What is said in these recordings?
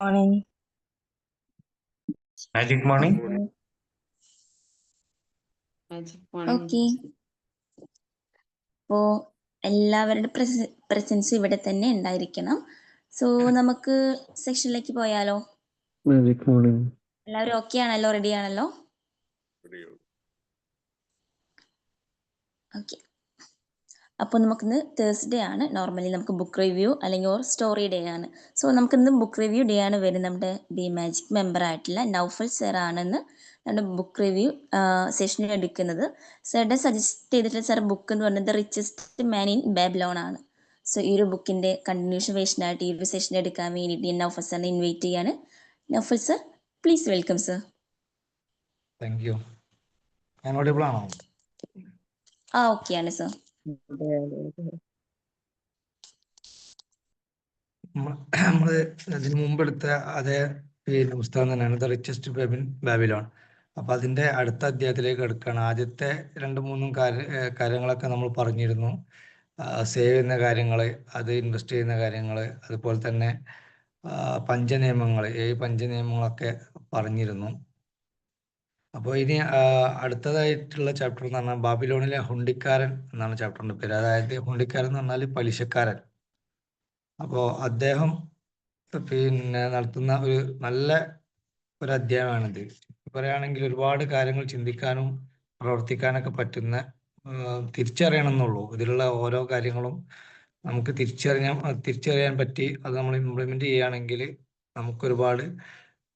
Morning. Magic morning. Magic morning. Okay, അപ്പോൾ എല്ലാവരുടെ presence ഇവിടെ തന്നെ ഉണ്ടായിരിക്കണം. സോ നമുക്ക് സെക്ഷനിലേക്ക് പോയാലോ? Magic morning. എല്ലാവരും ഓക്കെ ആണല്ലോ, റെഡി ആണല്ലോ? ഓക്കെ, അപ്പോൾ നമുക്കിന്ന് തേഴ്സ്ഡേ ആണ്. നോർമലി നമുക്ക് ബുക്ക് റിവ്യൂ അല്ലെങ്കിൽ ഓർ സ്റ്റോറി ഡേ ആണ്. സോ നമുക്കിന്ന് ബുക്ക് റിവ്യൂ ഡേ ആണ് വരുന്നത്. നമ്മുടെ ബി മാജിക് മെമ്പർ ആയിട്ടുള്ള നൗഫൽ സർ ആണെന്ന് നമ്മുടെ ബുക്ക് റിവ്യൂ സെഷനിൽ എടുക്കുന്നത്. സാറുടെ സജസ്റ്റ് ചെയ്തിട്ടുള്ള സാർ ബുക്ക് എന്ന് പറയുന്നത് the richest man in Babylon ആണ്. സോ ഈ ഒരു ബുക്കിൻ്റെ കണ്ടിന്യൂഷൻ വേഷനായിട്ട് ഈ ഒരു സെഷൻ എടുക്കാൻ വേണ്ടിയിട്ട് ഞാൻ നൗഫൽ സാറിനെ ഇൻവൈറ്റ് ചെയ്യാണ്. Naufal sir, please welcome sir. Thank you. ഞാൻ ഓഡിബിൾ ആണോ? ഓക്കെ ആണ് സർ. നമ്മൾ അതിന് മുമ്പ് എടുത്ത അതേ പുസ്തകം തന്നെയാണ് ദ റിച്ചസ്റ്റ് ബാബിലോൺ. അപ്പൊ അതിന്റെ അടുത്ത അധ്യായത്തിലേക്ക് എടുക്കുകയാണ്. ആദ്യത്തെ 2-3 കാര്യങ്ങളൊക്കെ നമ്മൾ പറഞ്ഞിരുന്നു. സേവ് ചെയ്യുന്ന കാര്യങ്ങൾ, അത് ഇൻവെസ്റ്റ് ചെയ്യുന്ന കാര്യങ്ങൾ, അതുപോലെ തന്നെ പഞ്ചനിയമങ്ങൾ, 7 പഞ്ചനിയമങ്ങളൊക്കെ പറഞ്ഞിരുന്നു. അപ്പോൾ ഇനി അടുത്തതായിട്ടുള്ള ചാപ്റ്റർ എന്ന് പറഞ്ഞാൽ ബാബിലോണിലെ ഹുണ്ടിക്കാരൻ എന്നാണ് ചാപ്റ്ററിന്റെ പേര്. അതായത് ഹുണ്ടിക്കാരൻ എന്ന് പറഞ്ഞാൽ പലിശക്കാരൻ. അപ്പോൾ അദ്ദേഹം നടത്തുന്ന ഒരു നല്ല ഒരു അധ്യായമാണിത്. പറയുകയാണെങ്കിൽ ഒരുപാട് കാര്യങ്ങൾ ചിന്തിക്കാനും പ്രവർത്തിക്കാനൊക്കെ പറ്റുന്ന, തിരിച്ചറിയണം എന്നുള്ളൂ. ഇതിലുള്ള ഓരോ കാര്യങ്ങളും നമുക്ക് തിരിച്ചറിയാൻ പറ്റി അത് നമ്മൾ ഇംപ്ലിമെന്റ് ചെയ്യുകയാണെങ്കിൽ നമുക്കൊരുപാട്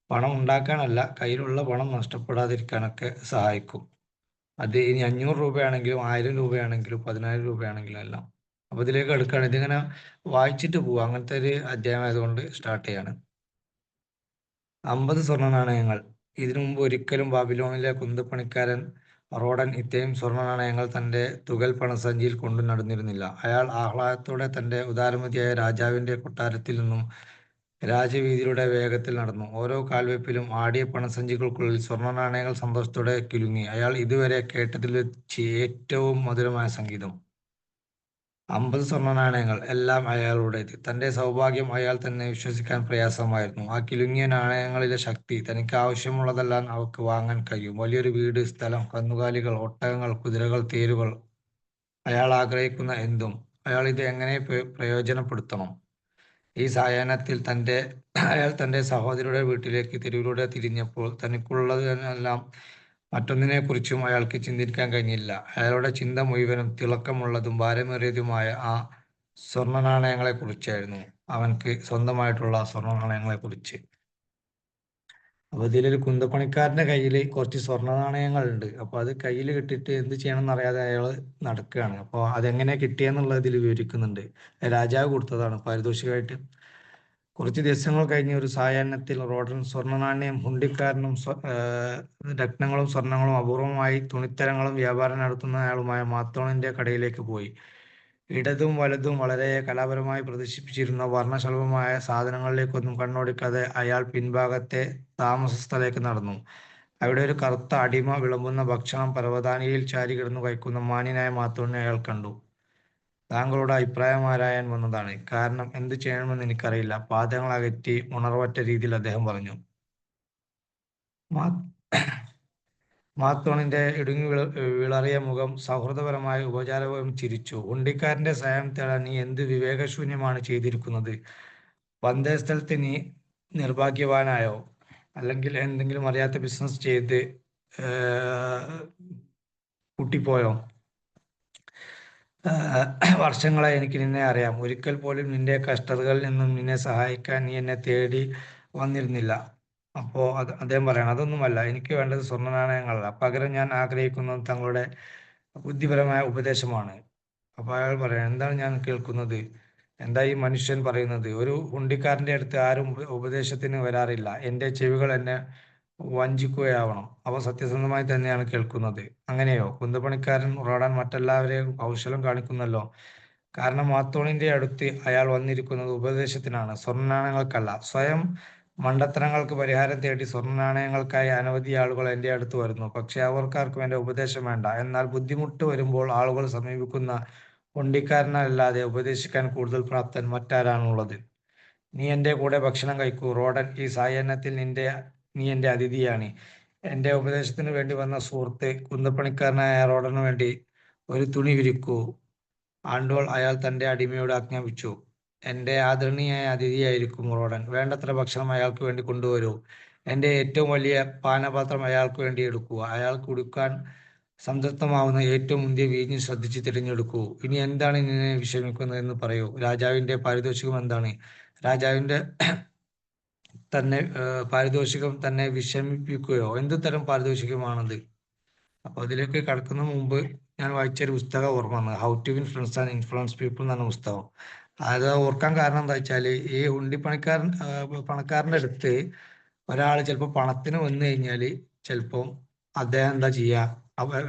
പണം ഉണ്ടാക്കാനല്ല, കയ്യിലുള്ള പണം നഷ്ടപ്പെടാതിരിക്കാനൊക്കെ സഹായിക്കും. അത് ഇനി 500 രൂപയാണെങ്കിലും 1000 രൂപയാണെങ്കിലും 10,000 രൂപയാണെങ്കിലും എല്ലാം. അപ്പൊ ഇതിലേക്ക് എടുക്കുകയാണ്. ഇതിങ്ങനെ വായിച്ചിട്ട് പോവുക, അങ്ങനത്തെ ഒരു അധ്യായമായതുകൊണ്ട് സ്റ്റാർട്ട് ചെയ്യാണ്. 50 സ്വർണ്ണ നാണയങ്ങൾ. ഇതിനു മുമ്പ് ഒരിക്കലും ബാബിലോണിലെ കുന്തപ്പണിക്കാരൻ റോഡൻ ഇത്രയും സ്വർണ്ണ നാണയങ്ങൾ തന്റെ തുകൽ പണസഞ്ചിയിൽ കൊണ്ടു നടന്നിരുന്നില്ല. അയാൾ ആഹ്ലാദത്തോടെ തന്റെ ഉദാരമതിയായ രാജാവിന്റെ കൊട്ടാരത്തിൽ നിന്നും രാജവീതിയിലൂടെ വേഗത്തിൽ നടന്നു. ഓരോ കാൽവെപ്പിലും ആടിയ പണസഞ്ചികൾക്കുള്ളിൽ സ്വർണ്ണ നാണയങ്ങൾ സന്തോഷത്തോടെ കിലുങ്ങി. അയാൾ ഇതുവരെ കേട്ടതിൽ വെച്ച് ഏറ്റവും മധുരമായ സംഗീതം. 50 സ്വർണ്ണ നാണയങ്ങൾ, എല്ലാം അയാളുടേത്. തന്റെ സൗഭാഗ്യം അയാൾ തന്നെ വിശ്വസിക്കാൻ പ്രയാസമായിരുന്നു. ആ കിലുങ്ങിയ നാണയങ്ങളിലെ ശക്തി. തനിക്ക് ആവശ്യമുള്ളതെല്ലാം അവർക്ക് വാങ്ങാൻ കഴിയും. വലിയൊരു വീട്, സ്ഥലം, കന്നുകാലികൾ, ഒട്ടകങ്ങൾ, കുതിരകൾ, തേരുകൾ, അയാൾ ആഗ്രഹിക്കുന്ന എന്തും. അയാൾ ഇത് എങ്ങനെ പ്രയോജനപ്പെടുത്തണം? ഈ സായാഹ്നത്തിൽ അയാൾ തന്റെ സഹോദരിയുടെ വീട്ടിലേക്ക് തെരുവിലൂടെ തിരിഞ്ഞപ്പോൾ തനിക്കുള്ളതെല്ലാം മറ്റൊന്നിനെക്കുറിച്ചും അയാൾക്ക് ചിന്തിക്കാൻ കഴിഞ്ഞില്ല. അയാളുടെ ചിന്ത മുഴുവനും തിളക്കമുള്ളതും ഭാരമേറിയതുമായ ആ സ്വർണ്ണ നാണയങ്ങളെ കുറിച്ചായിരുന്നു. അവൻക്ക് സ്വന്തമായിട്ടുള്ള സ്വർണ്ണ നാണയങ്ങളെ കുറിച്ച്. അപ്പൊ ഇതിലൊരു കുന്തപ്പണിക്കാരന്റെ കയ്യിൽ കുറച്ച് സ്വർണ്ണ നാണയങ്ങളുണ്ട്. അപ്പൊ അത് കയ്യിൽ കിട്ടിയിട്ട് എന്ത് ചെയ്യണം എന്നറിയാതെ അയാൾ നടക്കുകയാണ്. അപ്പോൾ അതെങ്ങനെ കിട്ടിയെന്നുള്ളത് ഇതിൽ വിവരിക്കുന്നുണ്ട്. രാജാവ് കൊടുത്തതാണ് പാരിതോഷികമായിട്ട്. കുറച്ച് ദിവസങ്ങൾ കഴിഞ്ഞ് ഒരു സായാഹ്നത്തിൽ റോഡൻ സ്വർണ്ണ നാണയം ഹുണ്ടിക്കാരനും രത്നങ്ങളും സ്വർണങ്ങളും അപൂർവമായി തുണിത്തരങ്ങളും വ്യാപാരം നടത്തുന്നയാളുമായ മാത്തോണിന്റെ കടയിലേക്ക് പോയി. ഇടതും വലതും വളരെ കലാപരമായി പ്രദർശിപ്പിച്ചിരുന്ന വർണ്ണശലഭമായ സാധനങ്ങളിലേക്കൊന്നും കണ്ണോടിക്കാതെ അയാൾ പിൻഭാഗത്തെ താമസസ്ഥലേക്ക് നടന്നു. അവിടെ ഒരു കറുത്ത അടിമ വിളമ്പുന്ന ഭക്ഷണം പരവതാനിയിൽ ചാരി കിടന്നു കഴിക്കുന്ന മാന്യനായ മാത്തോണിനെ അയാൾ കണ്ടു. താങ്കളുടെ അഭിപ്രായം ആരായാൻ വന്നതാണ്. കാരണം എന്ത് ചെയ്യണമെന്ന് എനിക്കറിയില്ല. പാദങ്ങൾ അകറ്റി ഉണർവറ്റ രീതിയിൽ അദ്ദേഹം പറഞ്ഞു. മാത്തോണിന്റെ ഇടുങ്ങി വിളറിയ മുഖം സൗഹൃദപരമായ ഉപചാരവും ചിരിച്ചു. ഹുണ്ടിക്കാരന്റെ സഹായം തേടാൻ നീ എന്ത് വിവേകശൂന്യമാണ് ചെയ്തിരിക്കുന്നത്? പന്തയസ്ഥലത്ത് നീ നിർഭാഗ്യവാനായോ? അല്ലെങ്കിൽ എന്തെങ്കിലും അറിയാത്ത ബിസിനസ് ചെയ്ത് കൂട്ടിപ്പോയോ? വർഷങ്ങളായി എനിക്ക് നിന്നെ അറിയാം. ഒരിക്കൽ പോലും നിന്റെ കഷ്ടതകളിൽ നിന്നും നിന്നെ സഹായിക്കാൻ നീ എന്നെ തേടി വന്നിരുന്നില്ല. അപ്പോൾ അദ്ദേഹം പറയണം, അതൊന്നുമല്ല, എനിക്ക് വേണ്ടത് സ്വർണ്ണ നാണയങ്ങളല്ല. പകരം ഞാൻ ആഗ്രഹിക്കുന്നത് തങ്ങളുടെ ബുദ്ധിപരമായ ഉപദേശമാണ്. അപ്പോൾ അയാൾ പറയാം, എന്താണ് ഞാൻ കേൾക്കുന്നത്? എന്താ ഈ മനുഷ്യൻ പറയുന്നത്? ഒരു ഹുണ്ടിക്കാരന്റെ അടുത്ത് ആരും ഉപദേശത്തിന് വരാറില്ല. എൻ്റെ ചെവികൾ എന്നെ വഞ്ചിക്കുകയാവണം. അവ സത്യസന്ധമായി തന്നെയാണ് കേൾക്കുന്നത്. അങ്ങനെയോ? കുന്തപ്പണിക്കാരൻ റോഡൻ മറ്റെല്ലാവരെയും കൗശലം കാണിക്കുന്നല്ലോ. കാരണം മാത്തോണിന്റെ അടുത്ത് അയാൾ വന്നിരിക്കുന്നത് ഉപദേശത്തിനാണ്, സ്വർണ്ണ നാണയങ്ങൾക്കല്ല. സ്വയം മണ്ടത്തരങ്ങൾക്ക് പരിഹാരം തേടി സ്വർണ്ണ നാണയങ്ങൾക്കായി അനവധി ആളുകൾ എൻ്റെ അടുത്ത് വരുന്നു. പക്ഷെ അവർക്കാർക്കും എൻ്റെ ഉപദേശം വേണ്ട. എന്നാൽ ബുദ്ധിമുട്ട് വരുമ്പോൾ ആളുകൾ സമീപിക്കുന്ന ഹുണ്ടിക്കാരനല്ലാതെ ഉപദേശിക്കാൻ കൂടുതൽ പ്രാപ്തൻ മറ്റാരാണുള്ളത്? നീ എൻ്റെ കൂടെ ഭക്ഷണം കഴിക്കൂ. റോഡൻ, ഈ സായാഹ്നത്തിൽ നീ എൻ്റെ അതിഥിയാണ്. എൻ്റെ ഉപദേശത്തിന് വേണ്ടി വന്ന സുഹൃത്ത്. കുന്തപ്പണിക്കാരനായ റോഡനു വേണ്ടി ഒരു തുണി വിരിക്കൂ. ആണ്ടോൾ അയാൾ തൻ്റെ അടിമയോട് ആജ്ഞാപിച്ചു. എൻ്റെ ആദരണീയായ അതിഥിയായിരിക്കും റോഡൻ. വേണ്ടത്ര ഭക്ഷണം അയാൾക്ക് വേണ്ടി കൊണ്ടുവരൂ. എൻ്റെ ഏറ്റവും വലിയ പാനപാത്രം അയാൾക്ക് വേണ്ടി എടുക്കുക. അയാൾ കുടിക്കാൻ സംതൃപ്തമാവുന്ന ഏറ്റവും മുന്തിയ വീഞ്ഞ് ശ്രദ്ധിച്ച് തിരഞ്ഞെടുക്കൂ. ഇനി എന്താണ് നിന്നെ വിഷമിക്കുന്നത് എന്ന് പറയൂ. രാജാവിൻ്റെ പാരിതോഷികം എന്താണ്? രാജാവിൻ്റെ പാരിതോഷികം തന്നെ വിഷമിപ്പിക്കുകയോ? എന്ത് തരം പാരിതോഷികമാണത്? അപ്പോൾ അതിലേക്ക് കടക്കുന്ന മുമ്പ് ഞാൻ വായിച്ചൊരു പുസ്തകം ഓർമ്മ വന്നത്, how to win friends and influence people എന്ന പുസ്തകം. അത് ഓർക്കാൻ കാരണം എന്താ വെച്ചാൽ, ഈ പണക്കാരൻ്റെ അടുത്ത് ഒരാൾ ചിലപ്പോൾ പണത്തിന് വന്നു കഴിഞ്ഞാൽ ചിലപ്പോൾ അദ്ദേഹം എന്താ ചെയ്യുക,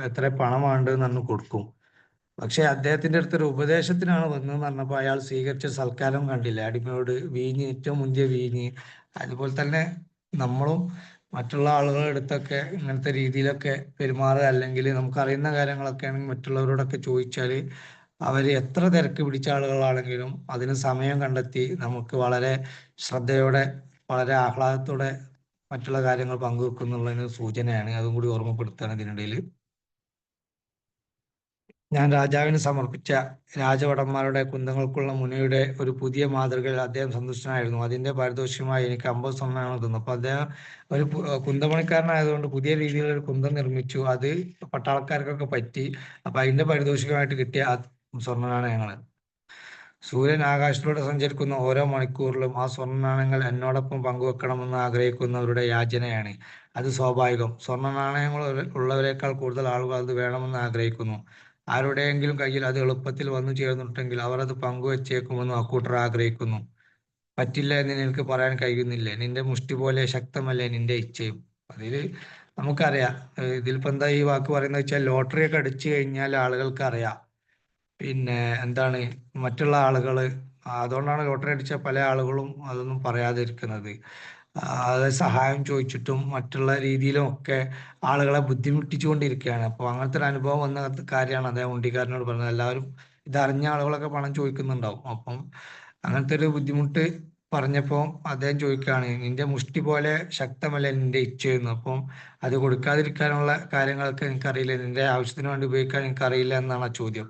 എത്ര പണമാണ് എന്ന് കൊടുക്കും. പക്ഷെ അദ്ദേഹത്തിന്റെ അടുത്തൊരു ഉപദേശത്തിനാണ് വന്നതെന്ന് പറഞ്ഞപ്പോൾ അയാൾ സ്വീകരിച്ച സൽക്കാരം കണ്ടില്ല. അടിമയോട് വീഞ്ഞ്, ഏറ്റവും മുന്തിയ വീഞ്ഞ്. അതുപോലെ തന്നെ നമ്മളും മറ്റുള്ള ആളുകളുടെ അടുത്തൊക്കെ ഇങ്ങനത്തെ രീതിയിലൊക്കെ പെരുമാറുക, അല്ലെങ്കിൽ നമുക്കറിയുന്ന കാര്യങ്ങളൊക്കെ ആണെങ്കിൽ മറ്റുള്ളവരോടൊക്കെ ചോദിച്ചാൽ അവർ എത്ര തിരക്ക് പിടിച്ച ആളുകളാണെങ്കിലും അതിന് സമയം കണ്ടെത്തി നമുക്ക് വളരെ ശ്രദ്ധയോടെ, വളരെ ആഹ്ലാദത്തോടെ മറ്റുള്ള കാര്യങ്ങൾ പങ്കുവെക്കുന്നുള്ളതിന് സൂചനയാണ്. അതും കൂടി ഓർമ്മപ്പെടുത്തുകയാണ് ഇതിനിടയിൽ. ഞാൻ രാജാവിന് സമർപ്പിച്ച രാജഭടന്മാരുടെ കുന്തങ്ങൾക്കുള്ള മുനയുടെ ഒരു പുതിയ മാതൃകയിൽ അദ്ദേഹം സന്തുഷ്ടനായിരുന്നു. അതിന്റെ പാരിതോഷികമായി എനിക്ക് 50 സ്വർണ്ണമാണ് തന്നു. അപ്പൊ അദ്ദേഹം ഒരു കുന്തപണിക്കാരനായതുകൊണ്ട് പുതിയ രീതിയിലുള്ള ഒരു കുന്തം നിർമ്മിച്ചു. അത് പട്ടാളക്കാർക്കൊക്കെ പറ്റി. അപ്പൊ അതിന്റെ പാരിതോഷികമായിട്ട് കിട്ടിയ സ്വർണ്ണ നാണയങ്ങൾ. സൂര്യൻ ആകാശത്തിലൂടെ സഞ്ചരിക്കുന്ന ഓരോ മണിക്കൂറിലും ആ സ്വർണ്ണ നാണയങ്ങൾ എന്നോടൊപ്പം പങ്കുവെക്കണമെന്ന് ആഗ്രഹിക്കുന്നവരുടെ യാചനയാണ്. അത് സ്വാഭാവികം. സ്വർണ്ണ നാണയങ്ങൾ ഉള്ളവരെക്കാൾ കൂടുതൽ ആളുകൾ അത് വേണമെന്ന് ആഗ്രഹിക്കുന്നു. ആരുടെയെങ്കിലും കയ്യിൽ അത് എളുപ്പത്തിൽ വന്നു ചേർന്നിട്ടുണ്ടെങ്കിൽ അവർ അത് പങ്കുവെച്ചേക്കുമെന്ന് അക്കൂട്ടർ ആഗ്രഹിക്കുന്നു. പറ്റില്ല എന്ന് നിനക്ക് പറയാൻ കഴിയുന്നില്ലേ? നിന്റെ മുഷ്ടി പോലെ ശക്തമല്ലേ നിന്റെ ഇച്ഛയും? അതിൽ നമുക്കറിയാം. ഇതിലിപ്പോ എന്താ ഈ വാക്ക് പറയുന്നത് വെച്ചാൽ, ലോട്ടറി ഒക്കെ അടിച്ചു കഴിഞ്ഞാൽ ആളുകൾക്ക് അറിയാം പിന്നെ എന്താണ് മറ്റുള്ള ആളുകൾ. അതുകൊണ്ടാണ് ലോട്ടറി അടിച്ച പല ആളുകളും അതൊന്നും പറയാതിരിക്കുന്നത്. അത് സഹായം ചോദിച്ചിട്ടും മറ്റുള്ള രീതിയിലും ഒക്കെ ആളുകളെ ബുദ്ധിമുട്ടിച്ചുകൊണ്ടിരിക്കുകയാണ്. അപ്പോൾ അങ്ങനത്തെ ഒരു അനുഭവം വന്ന കാര്യമാണ് അദ്ദേഹം ഉണ്ടിക്കാരനോട് പറഞ്ഞത്. എല്ലാവരും ഇതറിഞ്ഞ ആളുകളൊക്കെ പണം ചോദിക്കുന്നുണ്ടാവും. അപ്പം അങ്ങനത്തെ ഒരു ബുദ്ധിമുട്ട് പറഞ്ഞപ്പോൾ അദ്ദേഹം ചോദിക്കുകയാണ്, നിന്റെ മുഷ്ടി പോലെ ശക്തമല്ലേ നിന്റെ ഇച്ഛയെന്ന്. അപ്പം അത് കൊടുക്കാതിരിക്കാനുള്ള കാര്യങ്ങളൊക്കെ എനിക്കറിയില്ല, നിന്റെ ആവശ്യത്തിന് വേണ്ടി ഉപയോഗിക്കാൻ എനിക്കറിയില്ല എന്നാണ് ആ ചോദ്യം.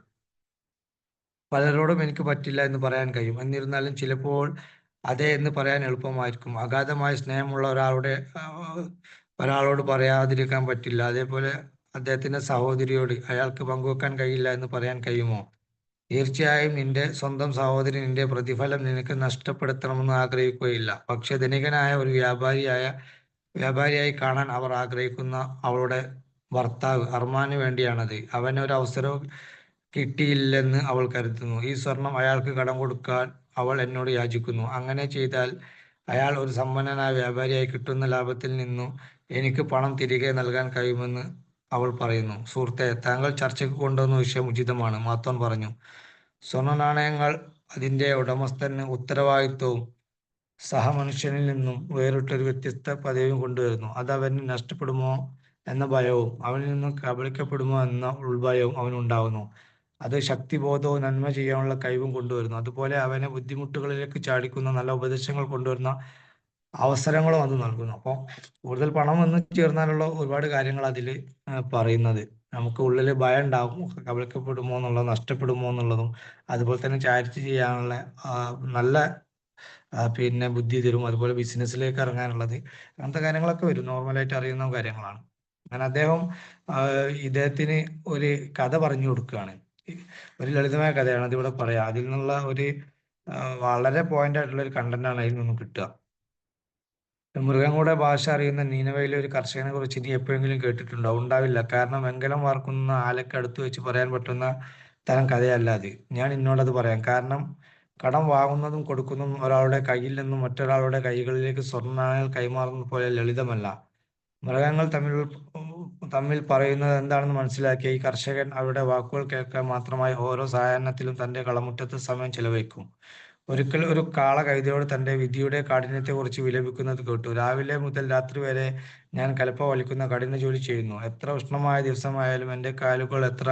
പലരോടും എനിക്ക് പറ്റില്ല എന്ന് പറയാൻ കഴിയും. എന്നിരുന്നാലും ചിലപ്പോൾ അതെ എന്ന് പറയാൻ എളുപ്പമായിരിക്കും. അഗാധമായ സ്നേഹമുള്ള ഒരാളോട് പറയാതിരിക്കാൻ പറ്റില്ല. അതേപോലെ അദ്ദേഹത്തിന്റെ സഹോദരിയോട് അയാൾക്ക് പങ്കുവെക്കാൻ കഴിയില്ല എന്ന് പറയാൻ കഴിയുമോ? തീർച്ചയായും നിന്റെ സ്വന്തം സഹോദരി നിന്റെ പ്രതിഫലം നിനക്ക് നഷ്ടപ്പെടുത്തണമെന്ന് ആഗ്രഹിക്കുകയില്ല. പക്ഷെ ധനികനായ ഒരു വ്യാപാരിയായി കാണാൻ അവർ ആഗ്രഹിക്കുന്ന അവളുടെ ഭർത്താവ് അർമാന് വേണ്ടിയാണത്. അവനൊരു അവസരവും കിട്ടിയില്ലെന്ന് അവൾ കരുതുന്നു. ഈ സ്വർണം അയാൾക്ക് കടം കൊടുക്കാൻ അവൾ എന്നോട് യാചിക്കുന്നു. അങ്ങനെ ചെയ്താൽ അയാൾ ഒരു സമ്പന്നനായ വ്യാപാരിയായി കിട്ടുന്ന ലാഭത്തിൽ നിന്നും എനിക്ക് പണം തിരികെ നൽകാൻ കഴിയുമെന്ന് അവൾ പറയുന്നു. സുഹൃത്തെ, താങ്കൾ ചർച്ചയ്ക്ക് കൊണ്ടുവന്ന വിഷയം ഉചിതമാണ്, മാത്തോൻ പറഞ്ഞു. സ്വർണ്ണ നാണയങ്ങൾ അതിന്റെ ഉടമസ്ഥന് ഉത്തരവാദിത്വവും സഹമനുഷ്യനിൽ നിന്നും വേറിട്ടൊരു വ്യത്യസ്ത പദവിയും കൊണ്ടുവരുന്നു. അത് അവന് നഷ്ടപ്പെടുമോ എന്ന ഭയവും അവനിൽ നിന്നും കബളിക്കപ്പെടുമോ എന്ന ഉൾഭയവും അവനുണ്ടാവുന്നു. അത് ശക്തിബോധവും നന്മ ചെയ്യാനുള്ള കഴിവും കൊണ്ടുവരുന്നു. അതുപോലെ അവനെ ബുദ്ധിമുട്ടുകളിലേക്ക് ചാടിക്കുന്ന നല്ല ഉപദേശങ്ങൾ കൊണ്ടുവരുന്ന അവസരങ്ങളും അത് നൽകുന്നു. അപ്പോൾ കൂടുതൽ പണം വന്നു ചേർന്നാലുള്ള ഒരുപാട് കാര്യങ്ങൾ അതിൽ പറയുന്നത്. നമുക്ക് ഉള്ളിൽ ഭയം ഉണ്ടാകും, കബളിക്കപ്പെടുമോ എന്നുള്ളതും നഷ്ടപ്പെടുമോ എന്നുള്ളതും. അതുപോലെ തന്നെ ചാരിറ്റി ചെയ്യാനുള്ള നല്ല പിന്നെ ബുദ്ധി തരും. അതുപോലെ ബിസിനസ്സിലേക്ക് ഇറങ്ങാനുള്ളത്, അങ്ങനത്തെ കാര്യങ്ങളൊക്കെ വരും. നോർമലായിട്ട് അറിയുന്ന കാര്യങ്ങളാണ്. അങ്ങനെ അദ്ദേഹം ഇദ്ദേഹത്തിന് ഒരു കഥ പറഞ്ഞു കൊടുക്കുകയാണ്. ഒരു ലളിതമായ കഥയാണ് അതിവിടെ പറയാം. അതിൽ നിന്നുള്ള ഒരു വളരെ പോയിന്റ് ആയിട്ടുള്ള ഒരു കണ്ടന്റാണ് അതിൽ നിന്നും കിട്ടുക. മൃഗങ്ങളുടെ ഭാഷ അറിയുന്ന നീനവയിലെ ഒരു കർഷകനെ കുറിച്ച് നീ എപ്പോഴെങ്കിലും കേട്ടിട്ടുണ്ടോ? ഉണ്ടാവില്ല. കാരണം വെങ്കലം വാർക്കുന്ന ആലക്ക് അടുത്ത് വെച്ച് പറയാൻ പറ്റുന്ന തരം കഥയല്ല അത്. ഞാൻ നിന്നോടത് പറയാം. കാരണം കടം വാങ്ങുന്നതും കൊടുക്കുന്നതും ഒരാളുടെ കയ്യിൽ നിന്നും മറ്റൊരാളുടെ കൈകളിലേക്ക് സ്വർണ്ണനാണയങ്ങൾ കൈമാറുന്നത് പോലെ ലളിതമല്ല. മൃഗങ്ങൾ തമ്മിൽ പറയുന്നത് എന്താണെന്ന് മനസ്സിലാക്കിയ ഈ കർഷകൻ അവരുടെ വാക്കുകൾ കേൾക്കാൻ മാത്രമായി ഓരോ സായാഹ്നത്തിലും തന്റെ കളമുറ്റത്ത് സമയം ചെലവഴിക്കും. ഒരിക്കൽ ഒരു കാള കഴുതയോട് തന്റെ വിധിയുടെ കാഠിന്യത്തെക്കുറിച്ച് വിലപിക്കുന്നത് കേട്ടു. രാവിലെ മുതൽ രാത്രി വരെ ഞാൻ കലപ്പ വലിക്കുന്ന കഠിന ജോലി ചെയ്യുന്നു. എത്ര ഉഷ്ണമായ ദിവസമായാലും എൻ്റെ കാലുകൾ എത്ര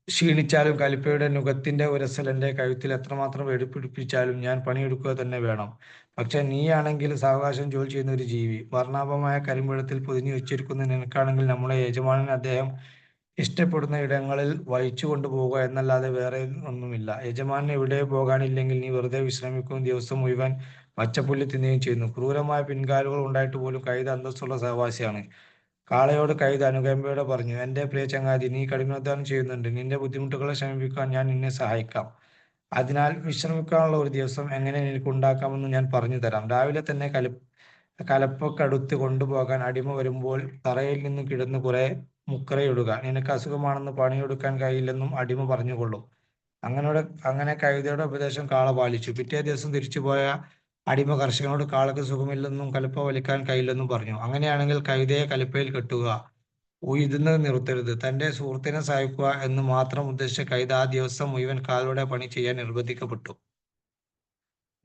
ക്ഷീണിച്ചാലും കലിപ്പയുടെ നുകത്തിന്റെ ഉരസൽ എൻ്റെ കഴുത്തിൽ എത്രമാത്രം വെടിപ്പിടിപ്പിച്ചാലും ഞാൻ പണിയെടുക്കുക തന്നെ വേണം. പക്ഷെ നീയാണെങ്കിൽ സാവകാശം ജോലി ചെയ്യുന്ന ഒരു ജീവി. വർണ്ണാഭമായ കരിമ്പഴത്തിൽ പൊതിഞ്ഞു വെച്ചിരിക്കുന്ന നിനക്കാണെങ്കിൽ നമ്മുടെ യജമാനൻ അദ്ദേഹം ഇഷ്ടപ്പെടുന്ന ഇടങ്ങളിൽ വഹിച്ചു കൊണ്ടുപോകുക എന്നല്ലാതെ വേറെ ഒന്നുമില്ല. യജമാനൻ എവിടെ പോകാനില്ലെങ്കിൽ നീ വെറുതെ വിശ്രമിക്കുകയും ദിവസം മുഴുവൻ പച്ചപ്പുല്ല് തിന്നുകയും ചെയ്യുന്നു. ക്രൂരമായ പിൻകാലുകൾ ഉണ്ടായിട്ട് പോലും കൈത അന്തസ്സുള്ള സഹവാസിയാണ്. കാളയോട് കൈത അനുകമ്പയോടെ പറഞ്ഞു, എൻ്റെ പ്രിയ ചങ്ങാതി, നീ കഠിനാധ്വാനം ചെയ്യുന്നുണ്ട്. നിന്റെ ബുദ്ധിമുട്ടുകളെ ശമിപ്പിക്കാൻ ഞാൻ നിന്നെ സഹായിക്കാം. അതിനാൽ വിശ്രമിക്കാനുള്ള ഒരു ദിവസം എങ്ങനെ നിനക്ക് ഉണ്ടാക്കാമെന്ന് ഞാൻ പറഞ്ഞു തരാം. രാവിലെ തന്നെ കലപ്പക്കടുത്ത് കൊണ്ടുപോകാൻ അടിമ വരുമ്പോൾ തറയിൽ നിന്ന് കിടന്ന് കുറെ മുക്കറയിടുക. നിനക്ക് അസുഖമാണെന്ന് പണിയെടുക്കാൻ കഴിയില്ലെന്നും അടിമ പറഞ്ഞുകൊള്ളും. അങ്ങനെ കഴുതയുടെ ഉപദേശം കാള പാലിച്ചു. പിറ്റേ ദിവസം തിരിച്ചുപോയ അടിമ കർഷകനോട് കാളക്ക് സുഖമില്ലെന്നും കലപ്പ വലിക്കാൻ കഴിയില്ലെന്നും പറഞ്ഞു. അങ്ങനെയാണെങ്കിൽ കഴുതയെ കലപ്പയിൽ കെട്ടുക, ഉഴുതുന്നത് നിർത്തരുത്. തന്റെ സുഹൃത്തിനെ സഹായിക്കുക എന്ന് മാത്രം ഉദ്ദേശിച്ച കൈത ആ ദിവസം മുഴുവൻ കാലോടെ പണി ചെയ്യാൻ നിർബന്ധിക്കപ്പെട്ടു.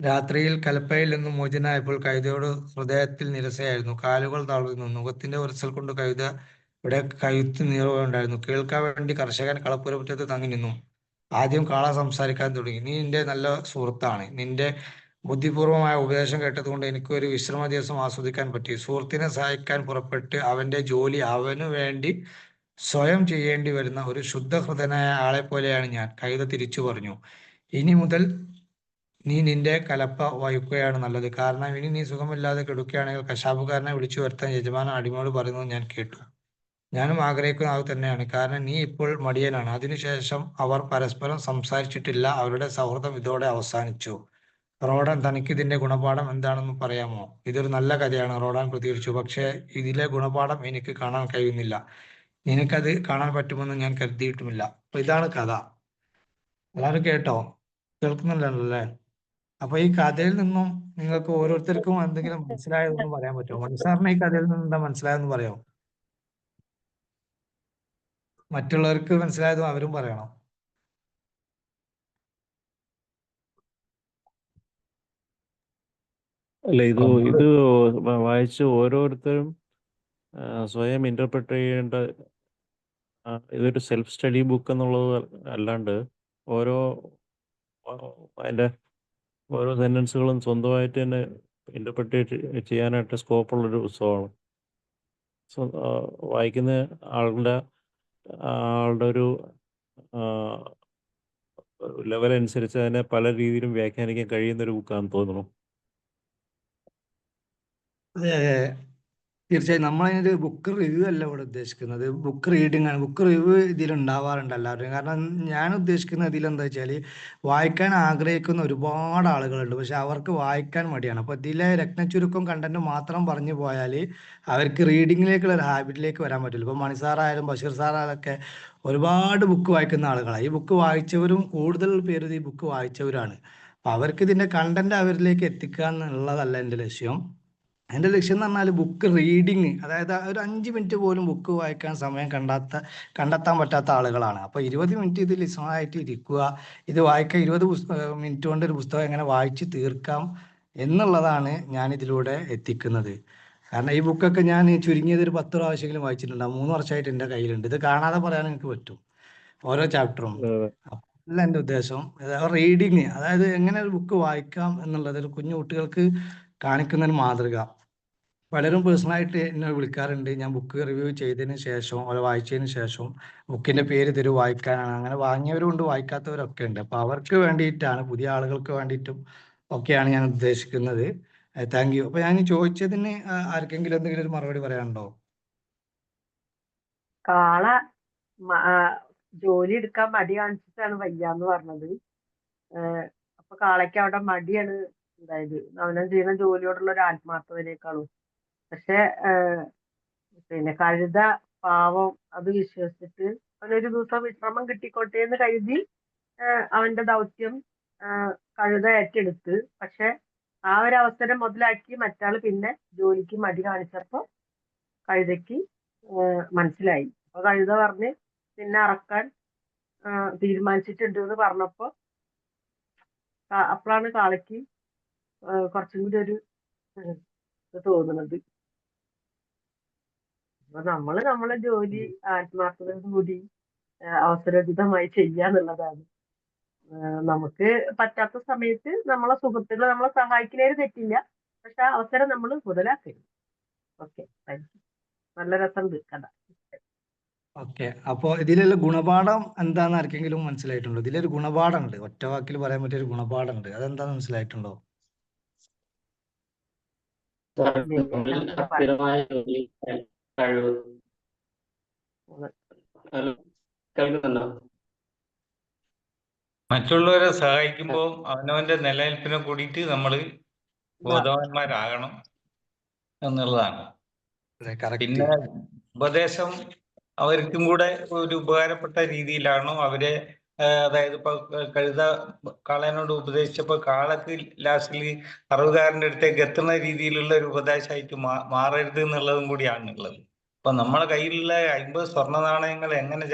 രാത്രിയിൽ കലപ്പയിൽ നിന്നും മോചനായപ്പോൾ കൈതയോട് ഹൃദയത്തിൽ നിരസയായിരുന്നു. കാലുകൾ തളർന്നു. മുഖത്തിന്റെ ഉരസൽ കൊണ്ട് കഴുതയുടെ കഴുത്ത് നീറുകയുണ്ടായിരുന്നു. കേൾക്കാൻ വേണ്ടി കർഷകൻ കളപ്പുരമുറ്റത്ത് തങ്ങി നിന്നു. ആദ്യം കാള സംസാരിക്കാൻ തുടങ്ങി. നീ നിന്റെ നല്ല സുഹൃത്താണ്. നിന്റെ ബുദ്ധിപൂർവമായ ഉപദേശം കേട്ടതുകൊണ്ട് എനിക്ക് ഒരു വിശ്രമ ദിവസം ആസ്വദിക്കാൻ പറ്റി. സുഹൃത്തിനെ സഹായിക്കാൻ പുറപ്പെട്ട് അവന്റെ ജോലി അവനു വേണ്ടി സ്വയം ചെയ്യേണ്ടി വരുന്ന ഒരു ശുദ്ധഹൃദയനായ ആളെ പോലെയാണ് ഞാൻ, കൈത തിരിച്ചു പറഞ്ഞു. ഇനി മുതൽ നീ നിന്റെ കലപ്പ വഹിക്കുകയാണ് നല്ലത്. കാരണം ഇനി നീ സുഖമില്ലാതെ കിടക്കുകയാണെങ്കിൽ കശാപ്പുകാരനെ വിളിച്ചു വരുത്താൻ യജമാനൻ അടിമയോട് പറയുന്നത് ഞാൻ കേട്ടു. ഞാനും ആഗ്രഹിക്കുന്ന അത് തന്നെയാണ്. കാരണം നീ ഇപ്പോൾ മടിയനാണ്. അതിനുശേഷം അവർ പരസ്പരം സംസാരിച്ചിട്ടില്ല. അവരുടെ സൗഹൃദം ഇതോടെ അവസാനിച്ചു. റോഡൻ, തനിക്ക് ഇതിന്റെ ഗുണപാഠം എന്താണെന്ന് പറയാമോ? ഇതൊരു നല്ല കഥയാണ്, റോഡൻ പ്രതികരിച്ചു. പക്ഷേ ഇതിലെ ഗുണപാഠം എനിക്ക് കാണാൻ കഴിയുന്നില്ല. നിനക്കത് കാണാൻ പറ്റുമെന്ന് ഞാൻ കരുതിയിട്ടുമില്ല. അപ്പൊ ഇതാണ് കഥ. എല്ലാവരും കേട്ടോ? കേൾക്കുന്നുണ്ടല്ലേ? അപ്പൊ ഈ കഥയിൽ നിന്നും നിങ്ങൾക്ക് ഓരോരുത്തർക്കും എന്തെങ്കിലും മനസ്സിലായതെന്ന് പറയാൻ പറ്റുമോ? മനുസാറിന് ഈ കഥയിൽ നിന്ന് എന്താ മനസ്സിലായെന്ന് പറയാമോ? മറ്റുള്ളവർക്ക് മനസ്സിലായതും അവരും പറയണം. അല്ല, നമ്മള് ഇത് വായിച്ച് ഓരോരുത്തരും സ്വയം ഇന്റർപ്രറ്റ് ചെയ്യേണ്ട, ഇതൊരു സെൽഫ് സ്റ്റഡി ബുക്ക് എന്നുള്ളത് അല്ലാണ്ട് ഓരോ അതിൻ്റെ ഓരോ സെൻറ്റൻസുകളും സ്വന്തമായിട്ട് തന്നെ ഇന്റർപ്രറ്റ് ചെയ്യാനായിട്ട് സ്കോപ്പുള്ളൊരു പുസ്തകമാണ്. വായിക്കുന്ന ആളുടെ ഒരു ലെവൽ അനുസരിച്ച് അതിനെ പല രീതിയിലും വ്യാഖ്യാനിക്കാൻ കഴിയുന്ന ഒരു ബുക്കാണെന്ന് തോന്നുന്നു. അതെ, അതെ, തീർച്ചയായും. നമ്മളതിനൊരു ബുക്ക് റിവ്യൂ അല്ല ഇവിടെ ഉദ്ദേശിക്കുന്നത്, ബുക്ക് റീഡിംഗ് ആണ്. ബുക്ക് റിവ്യൂ ഇതിൽ ഉണ്ടാവാറുണ്ട് എല്ലാവരുടെയും. കാരണം ഞാൻ ഉദ്ദേശിക്കുന്ന ഇതിലെന്താ വെച്ചാൽ, വായിക്കാൻ ആഗ്രഹിക്കുന്ന ഒരുപാട് ആളുകളുണ്ട്, പക്ഷെ അവർക്ക് വായിക്കാൻ മടിയാണ്. അപ്പോൾ ഇതിലെ രത്നച്ചുരുക്കം കണ്ടന്റ് മാത്രം പറഞ്ഞു പോയാൽ അവർക്ക് റീഡിങ്ങിലേക്കുള്ള ഒരു ഹാബിറ്റിലേക്ക് വരാൻ പറ്റില്ല. ഇപ്പോൾ മണിസാറായാലും ബഷീർ സാറായാലൊക്കെ ഒരുപാട് ബുക്ക് വായിക്കുന്ന ആളുകളാണ്. ഈ ബുക്ക് വായിച്ചവരും കൂടുതൽ പേര് ഈ ബുക്ക് വായിച്ചവരാണ്. അപ്പോൾ അവർക്ക് ഇതിൻ്റെ കണ്ടന്റ് അവരിലേക്ക് എത്തിക്കുക എന്നുള്ളതല്ല എൻ്റെ ലക്ഷ്യം. എൻ്റെ ലക്ഷ്യം എന്ന് പറഞ്ഞാൽ ബുക്ക് റീഡിങ്, അതായത് ഒരു 5 മിനിറ്റ് പോലും ബുക്ക് വായിക്കാൻ സമയം കണ്ടെത്താൻ പറ്റാത്ത ആളുകളാണ്. അപ്പോൾ 20 മിനിറ്റ് ഇത് ലിസണായിട്ട് ഇരിക്കുക, ഇത് വായിക്കാൻ 20 മിനിറ്റ് കൊണ്ട് ഒരു പുസ്തകം എങ്ങനെ വായിച്ച് തീർക്കാം എന്നുള്ളതാണ് ഞാൻ ഇതിലൂടെ എത്തിക്കുന്നത്. കാരണം ഈ ബുക്കൊക്കെ ഞാൻ ചുരുങ്ങിയത് ഒരു 10 പ്രാവശ്യമെങ്കിലും വായിച്ചിട്ടുണ്ടാകും. 3 വർഷമായിട്ട് എൻ്റെ കയ്യിലുണ്ട്. ഇത് കാണാതെ പറയാൻ എനിക്ക് പറ്റും ഓരോ ചാപ്റ്ററും. അല്ല എൻ്റെ ഉദ്ദേശം റീഡിങ്, അതായത് എങ്ങനെ ഒരു ബുക്ക് വായിക്കാം എന്നുള്ളത് ഒരു കുഞ്ഞു കുട്ടികൾക്ക് കാണിക്കുന്ന ഒരു മാതൃക. പലരും പേഴ്സണലായിട്ട് എന്നെ വിളിക്കാറുണ്ട്. ഞാൻ ബുക്ക് റിവ്യൂ ചെയ്തതിന് ശേഷം അത് വായിച്ചതിന് ശേഷം ബുക്കിന്റെ പേര് തരൂ, വായിക്കാനാണ്. അങ്ങനെ വാങ്ങിയവരും ഉണ്ട്, വായിക്കാത്തവരൊക്കെ ഉണ്ട്. അപ്പൊ അവർക്ക് വേണ്ടിയിട്ടാണ്, പുതിയ ആളുകൾക്ക് വേണ്ടിയിട്ടും ഒക്കെയാണ് ഞാൻ ഉദ്ദേശിക്കുന്നത്. Thank you. അപ്പൊ ഞാൻ ചോദിച്ചതിന് ആർക്കെങ്കിലും എന്തെങ്കിലും ഒരു മറുപടി പറയാനുണ്ടോ? കാള ജോലി എടുക്കാൻ മടി കാണിച്ചിട്ടാണ് വയ്യാന്ന് പറഞ്ഞത്. അപ്പൊ കാളയ്ക്ക് അവിടെ മടിയാണ് ഉണ്ടായത്, അവനെ ചെയ്യുന്ന ജോലിയോടുള്ള ഒരു ആത്മാർത്ഥതയേക്കാളും. പക്ഷെ പിന്നെ കഴുത പാവം അത് വിശ്വസിച്ചിട്ട് അവനൊരു ദിവസം വിശ്രമം കിട്ടിക്കോട്ടെ എന്ന് കരുതി അവന്റെ ദൗത്യം കഴുത ഏറ്റെടുത്ത്. പക്ഷെ ആ ഒരു അവസരം മുതലാക്കി മറ്റാള് പിന്നെ ജോലിക്ക് മടി കാണിച്ചപ്പോ കഴുതയ്ക്ക് മനസ്സിലായി. അപ്പൊ കഴുത പറഞ്ഞ് പിന്നെ അറക്കാൻ തീരുമാനിച്ചിട്ടുണ്ട് എന്ന് പറഞ്ഞപ്പോ അപ്പോഴാണ് കാളയ്ക്ക് കുറച്ചും കൂടി ഒരു തോന്നുന്നത്. അപ്പൊ നമ്മള് നമ്മളെ ജോലി ആത്മാർത്ഥതയോട് കൂടി അവസരോചിതമായി ചെയ്യാന്നുള്ളതാണ്. നമുക്ക് പറ്റാത്ത സമയത്ത് നമ്മളെ സുഹൃത്തുക്കൾ നമ്മളെ സഹായിക്കുന്നതിന് തെറ്റില്ല. പക്ഷെ ആ അവസരം നമ്മൾ മുതലാക്കരുത്. Okay, thank U. നല്ല രസമുണ്ട് കഥ. ഓക്കെ, അപ്പോൾ ഇതിലുള്ള ഗുണപാഠം എന്താന്ന് ആർക്കെങ്കിലും മനസ്സിലായിട്ടുണ്ടോ? ഇതിലൊരു ഗുണപാഠം ഉണ്ട്, ഒറ്റ വാക്കിൽ പറയാൻ പറ്റിയ ഒരു ഗുണപാഠം ഉണ്ട്. അതെന്താന്ന് മനസ്സിലായിട്ടുണ്ടോ? ഇല്ല, എന്താ പറയാ? സ്ഥിരമായ ജോലി കഴിവ് കേൾക്കുന്നുണ്ടോ? മറ്റുള്ളവരെ സഹായിക്കുമ്പോൾ അവനവന്റെ നിലനിൽപ്പിനെ കൂടിയിട്ട് നമ്മൾ എന്താ ബോധവാന്മാരാകണം എന്നുള്ളതാണ്. അതെ, കറക്റ്റ്. പിന്നെ ഉപദേശം അവർക്കും കൂടെ ഒരു ഉപകാരപ്പെട്ട രീതിയിലാണോ അവരെ അതായത് ഇപ്പൊ കഴുത കാളേനോട് ഉപദേശിച്ചപ്പോ കാളക്ക് ലാസ്റ്റിൽ അറുപതുകാരൻ്റെ അടുത്തേക്ക് എത്തുന്ന രീതിയിലുള്ള ഒരു ഉപദേശമായിട്ട് മാറരുത് എന്നുള്ളതും കൂടിയാണ് ഉള്ളത്. അപ്പൊ നമ്മളെ കയ്യിലുള്ള 50 സ്വർണ്ണ നാണയങ്ങൾ എങ്ങനെ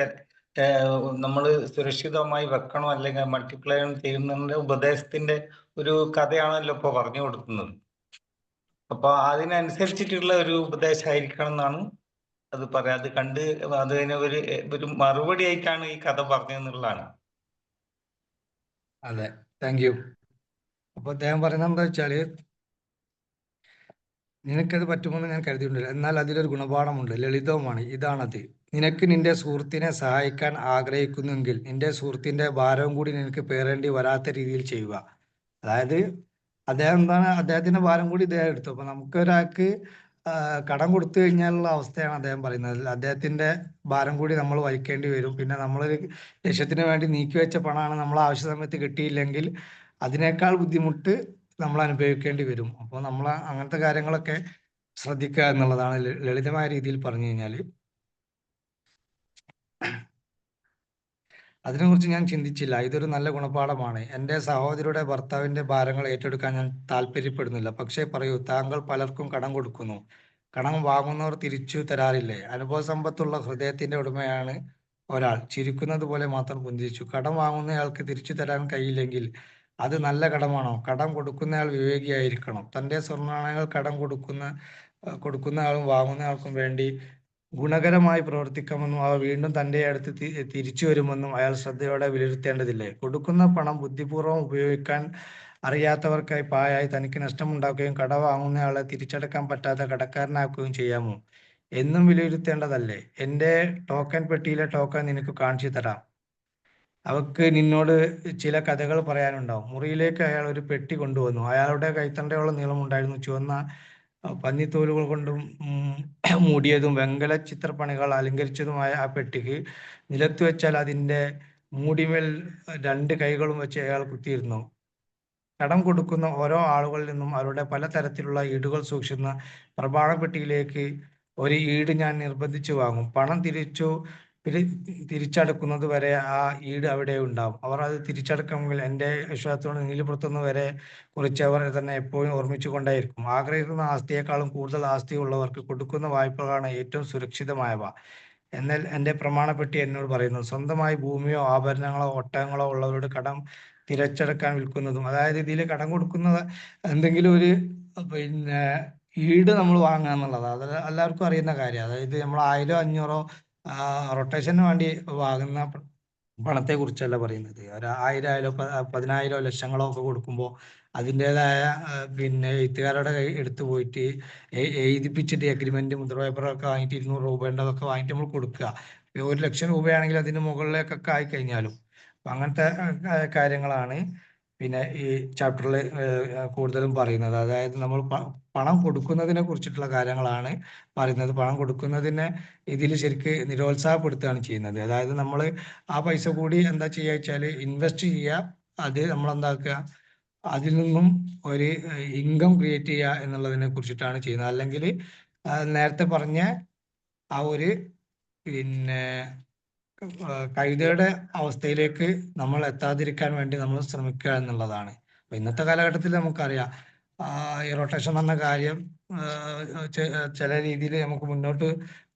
നമ്മൾ സുരക്ഷിതമായി വെക്കണം അല്ലെങ്കിൽ മൾട്ടിപ്ലൈ ചെയ്യുന്നതിന്റെ ഉപദേശത്തിന്റെ ഒരു കഥയാണല്ലോ ഇപ്പൊ പറഞ്ഞു കൊടുക്കുന്നത്. അപ്പൊ അതിനനുസരിച്ചിട്ടുള്ള ഒരു ഉപദേശമായിരിക്കണം എന്നാണ് അത് പറയാം. അത് കണ്ട് അതിന് ഒരു മറുപടി ആയിട്ടാണ് ഈ കഥ പറഞ്ഞതെന്നുള്ളതാണ്. അതെ, താങ്ക് യു. അപ്പൊ അദ്ദേഹം പറയുന്നത് എന്താ വെച്ചാല്, നിനക്കത് പറ്റുമെന്ന് ഞാൻ കരുതിയിട്ടില്ല, എന്നാൽ അതിലൊരു ഗുണപാഠമുണ്ട്, ലളിതവുമാണ്. ഇതാണത്: നിനക്ക് നിന്റെ സുഹൃത്തിനെ സഹായിക്കാൻ ആഗ്രഹിക്കുന്നെങ്കിൽ നിന്റെ സുഹൃത്തിന്റെ ഭാരവും കൂടി നിനക്ക് പേറേണ്ടി വരാത്ത രീതിയിൽ ചെയ്യുക. അതായത് അദ്ദേഹത്തിന്റെ ഭാരം കൂടി ഇദ്ദേഹം എടുത്തു. അപ്പൊ നമുക്ക് ഒരാൾക്ക് കടം കൊടുത്തു കഴിഞ്ഞാലുള്ള അവസ്ഥയാണ് അദ്ദേഹം പറയുന്നത്. അദ്ദേഹത്തിന്റെ ഭാരം കൂടി നമ്മൾ വഹിക്കേണ്ടി വരും. പിന്നെ നമ്മളൊരു ലക്ഷ്യത്തിന് വേണ്ടി നീക്കി വെച്ച പണമാണ് നമ്മൾ ആവശ്യ സമയത്ത് കിട്ടിയില്ലെങ്കിൽ അതിനേക്കാൾ ബുദ്ധിമുട്ട് നമ്മൾ അനുഭവിക്കേണ്ടി വരും. അപ്പോൾ നമ്മൾ അങ്ങനത്തെ കാര്യങ്ങളൊക്കെ ശ്രദ്ധിക്കുക എന്നുള്ളതാണ് ലളിതമായ രീതിയിൽ പറഞ്ഞു കഴിഞ്ഞാൽ. അതിനെക്കുറിച്ച് ഞാൻ ചിന്തിച്ചില്ല. ഇതൊരു നല്ല ഗുണപാഠമാണ്. എൻ്റെ സഹോദരിയുടെ ഭർത്താവിന്റെ ഭാരങ്ങൾ ഏറ്റെടുക്കാൻ ഞാൻ താല്പര്യപ്പെടുന്നില്ല. പക്ഷേ പറയൂ, താങ്കൾ പലർക്കും കടം കൊടുക്കുന്നു. കടം വാങ്ങുന്നവർ തിരിച്ചു തരാറില്ലേ? അനുഭവ സമ്പത്തുള്ള ഹൃദയത്തിന്റെ ഉടമയാണ് ഒരാൾ ചിരിക്കുന്നത് പോലെ മാത്രം പുഞ്ചിരിച്ചു. കടം വാങ്ങുന്നയാൾക്ക് തിരിച്ചു തരാൻ കഴിയില്ലെങ്കിൽ അത് നല്ല കടമാണോ? കടം കൊടുക്കുന്നയാൾ വിവേകിയായിരിക്കണം. തന്റെ സ്വർണ്ണാണയങ്ങൾ കടം കൊടുക്കുന്നയാളും വാങ്ങുന്നയാൾക്കും വേണ്ടി ഗുണകരമായി പ്രവർത്തിക്കാമെന്നും അവ വീണ്ടും തന്റെ അടുത്ത് തിരിച്ചു വരുമെന്നും അയാൾ ശ്രദ്ധയോടെ വിലയിരുത്തേണ്ടതില്ലേ? കൊടുക്കുന്ന പണം ബുദ്ധിപൂർവ്വം ഉപയോഗിക്കാൻ അറിയാത്തവർക്കായി പായായി തനിക്ക് നഷ്ടമുണ്ടാക്കുകയും കട വാങ്ങുന്നയാളെ തിരിച്ചടക്കാൻ പറ്റാത്ത കടക്കാരനാക്കുകയും ചെയ്യാമോ എന്നും വിലയിരുത്തേണ്ടതല്ലേ? എൻ്റെ ടോക്കൺ പെട്ടിയിലെ ടോക്കൺ നിനക്ക് കാണിച്ചു തരാം. അവക്ക് നിന്നോട് ചില കഥകൾ പറയാനുണ്ടാവും. മുറിയിലേക്ക് അയാൾ ഒരു പെട്ടി കൊണ്ടുവന്നു. അയാളുടെ കൈത്തണ്ടയോളം നീളമുണ്ടായിരുന്നു. ചുവന്ന പന്നിത്തോലുകൾ കൊണ്ടും മൂടിയതും വെങ്കല ചിത്രപ്പണികൾ അലങ്കരിച്ചതുമായ ആ പെട്ടിക്ക് നിലത്ത് വെച്ചാൽ അതിൻ്റെ മൂടിമേൽ 2 കൈകളും വെച്ച് അയാൾ കുത്തിയിരുന്നു. കടം കൊടുക്കുന്ന ഓരോ ആളുകളിൽ നിന്നും അവരുടെ പലതരത്തിലുള്ള ഈടുകൾ സൂക്ഷിക്കുന്ന പ്രമാണ പെട്ടിയിലേക്ക് ഒരു ഈട് ഞാൻ നിർബന്ധിച്ചു വാങ്ങും. പണം തിരിച്ചടക്കുന്നത് വരെ ആ ഈട് അവിടെ ഉണ്ടാവും. അവർ അത് തിരിച്ചടക്കണമെങ്കിൽ എൻ്റെ വിശ്വാസത്തോട് നീലിപുറത്തുനിന്ന് വരെ കുറിച്ച് അവർ തന്നെ എപ്പോഴും ഓർമ്മിച്ചു കൊണ്ടേയിരിക്കും. ആഗ്രഹിക്കുന്ന ആസ്തിയേക്കാളും കൂടുതൽ ആസ്തി ഉള്ളവർക്ക് കൊടുക്കുന്ന വായ്പകളാണ് ഏറ്റവും സുരക്ഷിതമായവ. എന്നാൽ എൻ്റെ പ്രമാണപ്പെട്ടി എന്നോട് പറയുന്നു, സ്വന്തമായി ഭൂമിയോ ആഭരണങ്ങളോ ഒട്ടകങ്ങളോ ഉള്ളവരുടെ കടം തിരിച്ചടക്കാൻ വിൽക്കുന്നതും. അതായത് ഇതിൽ കടം കൊടുക്കുന്നത് എന്തെങ്കിലും ഒരു പിന്നെ ഈട് നമ്മൾ വാങ്ങുക എന്നുള്ളത് അത് എല്ലാവർക്കും അറിയുന്ന കാര്യമാണ്. അതായത് നമ്മൾ 1000 500 റൊട്ടേഷന് വേണ്ടി വാങ്ങുന്ന പണത്തെ കുറിച്ചല്ല പറയുന്നത്. ഒരു 1000 ആയാലോ 10,000 ലക്ഷങ്ങളോ ഒക്കെ കൊടുക്കുമ്പോൾ അതിൻ്റെതായ പിന്നെ എഴുത്തുകാരുടെ കൈ എടുത്തു പോയിട്ട് എഴുതിപ്പിച്ചിട്ട് എഗ്രിമെന്റ് മുദ്രപേപ്പറൊക്കെ വാങ്ങിയിട്ട് 200 രൂപേണ്ടതൊക്കെ വാങ്ങിയിട്ട് നമ്മൾ കൊടുക്കുക. 1 ലക്ഷം രൂപയാണെങ്കിൽ അതിന് മുകളിലേക്കൊക്കെ ആയിക്കഴിഞ്ഞാലും അപ്പം അങ്ങനത്തെ കാര്യങ്ങളാണ് പിന്നെ ഈ ചാപ്റ്ററിൽ കൂടുതലും പറയുന്നത്. അതായത് നമ്മൾ പണം കൊടുക്കുന്നതിനെ കുറിച്ചിട്ടുള്ള കാര്യങ്ങളാണ് പറയുന്നത്. പണം കൊടുക്കുന്നതിനെ ഇതിൽ ശരിക്ക് നിരുത്സാഹപ്പെടുത്തുകയാണ് ചെയ്യുന്നത്. അതായത് നമ്മൾ ആ പൈസ കൂടി എന്താ ചെയ്യുക വെച്ചാൽ ഇൻവെസ്റ്റ് ചെയ്യുക, അത് നമ്മൾ എന്താക്കുക, അതിൽ നിന്നും ഒരു ഇൻകം ക്രിയേറ്റ് ചെയ്യുക എന്നുള്ളതിനെ കുറിച്ചിട്ടാണ് ചെയ്യുന്നത്. അല്ലെങ്കിൽ നേരത്തെ പറഞ്ഞ ആ ഒരു പിന്നെ കൈതയുടെ അവസ്ഥയിലേക്ക് നമ്മൾ എത്താതിരിക്കാൻ വേണ്ടി നമ്മൾ ശ്രമിക്കുക എന്നുള്ളതാണ്. അപ്പൊ ഇന്നത്തെ കാലഘട്ടത്തിൽ നമുക്കറിയാം ഈ റൊട്ടേഷൻ എന്ന കാര്യം ചില രീതിയിൽ നമുക്ക് മുന്നോട്ട്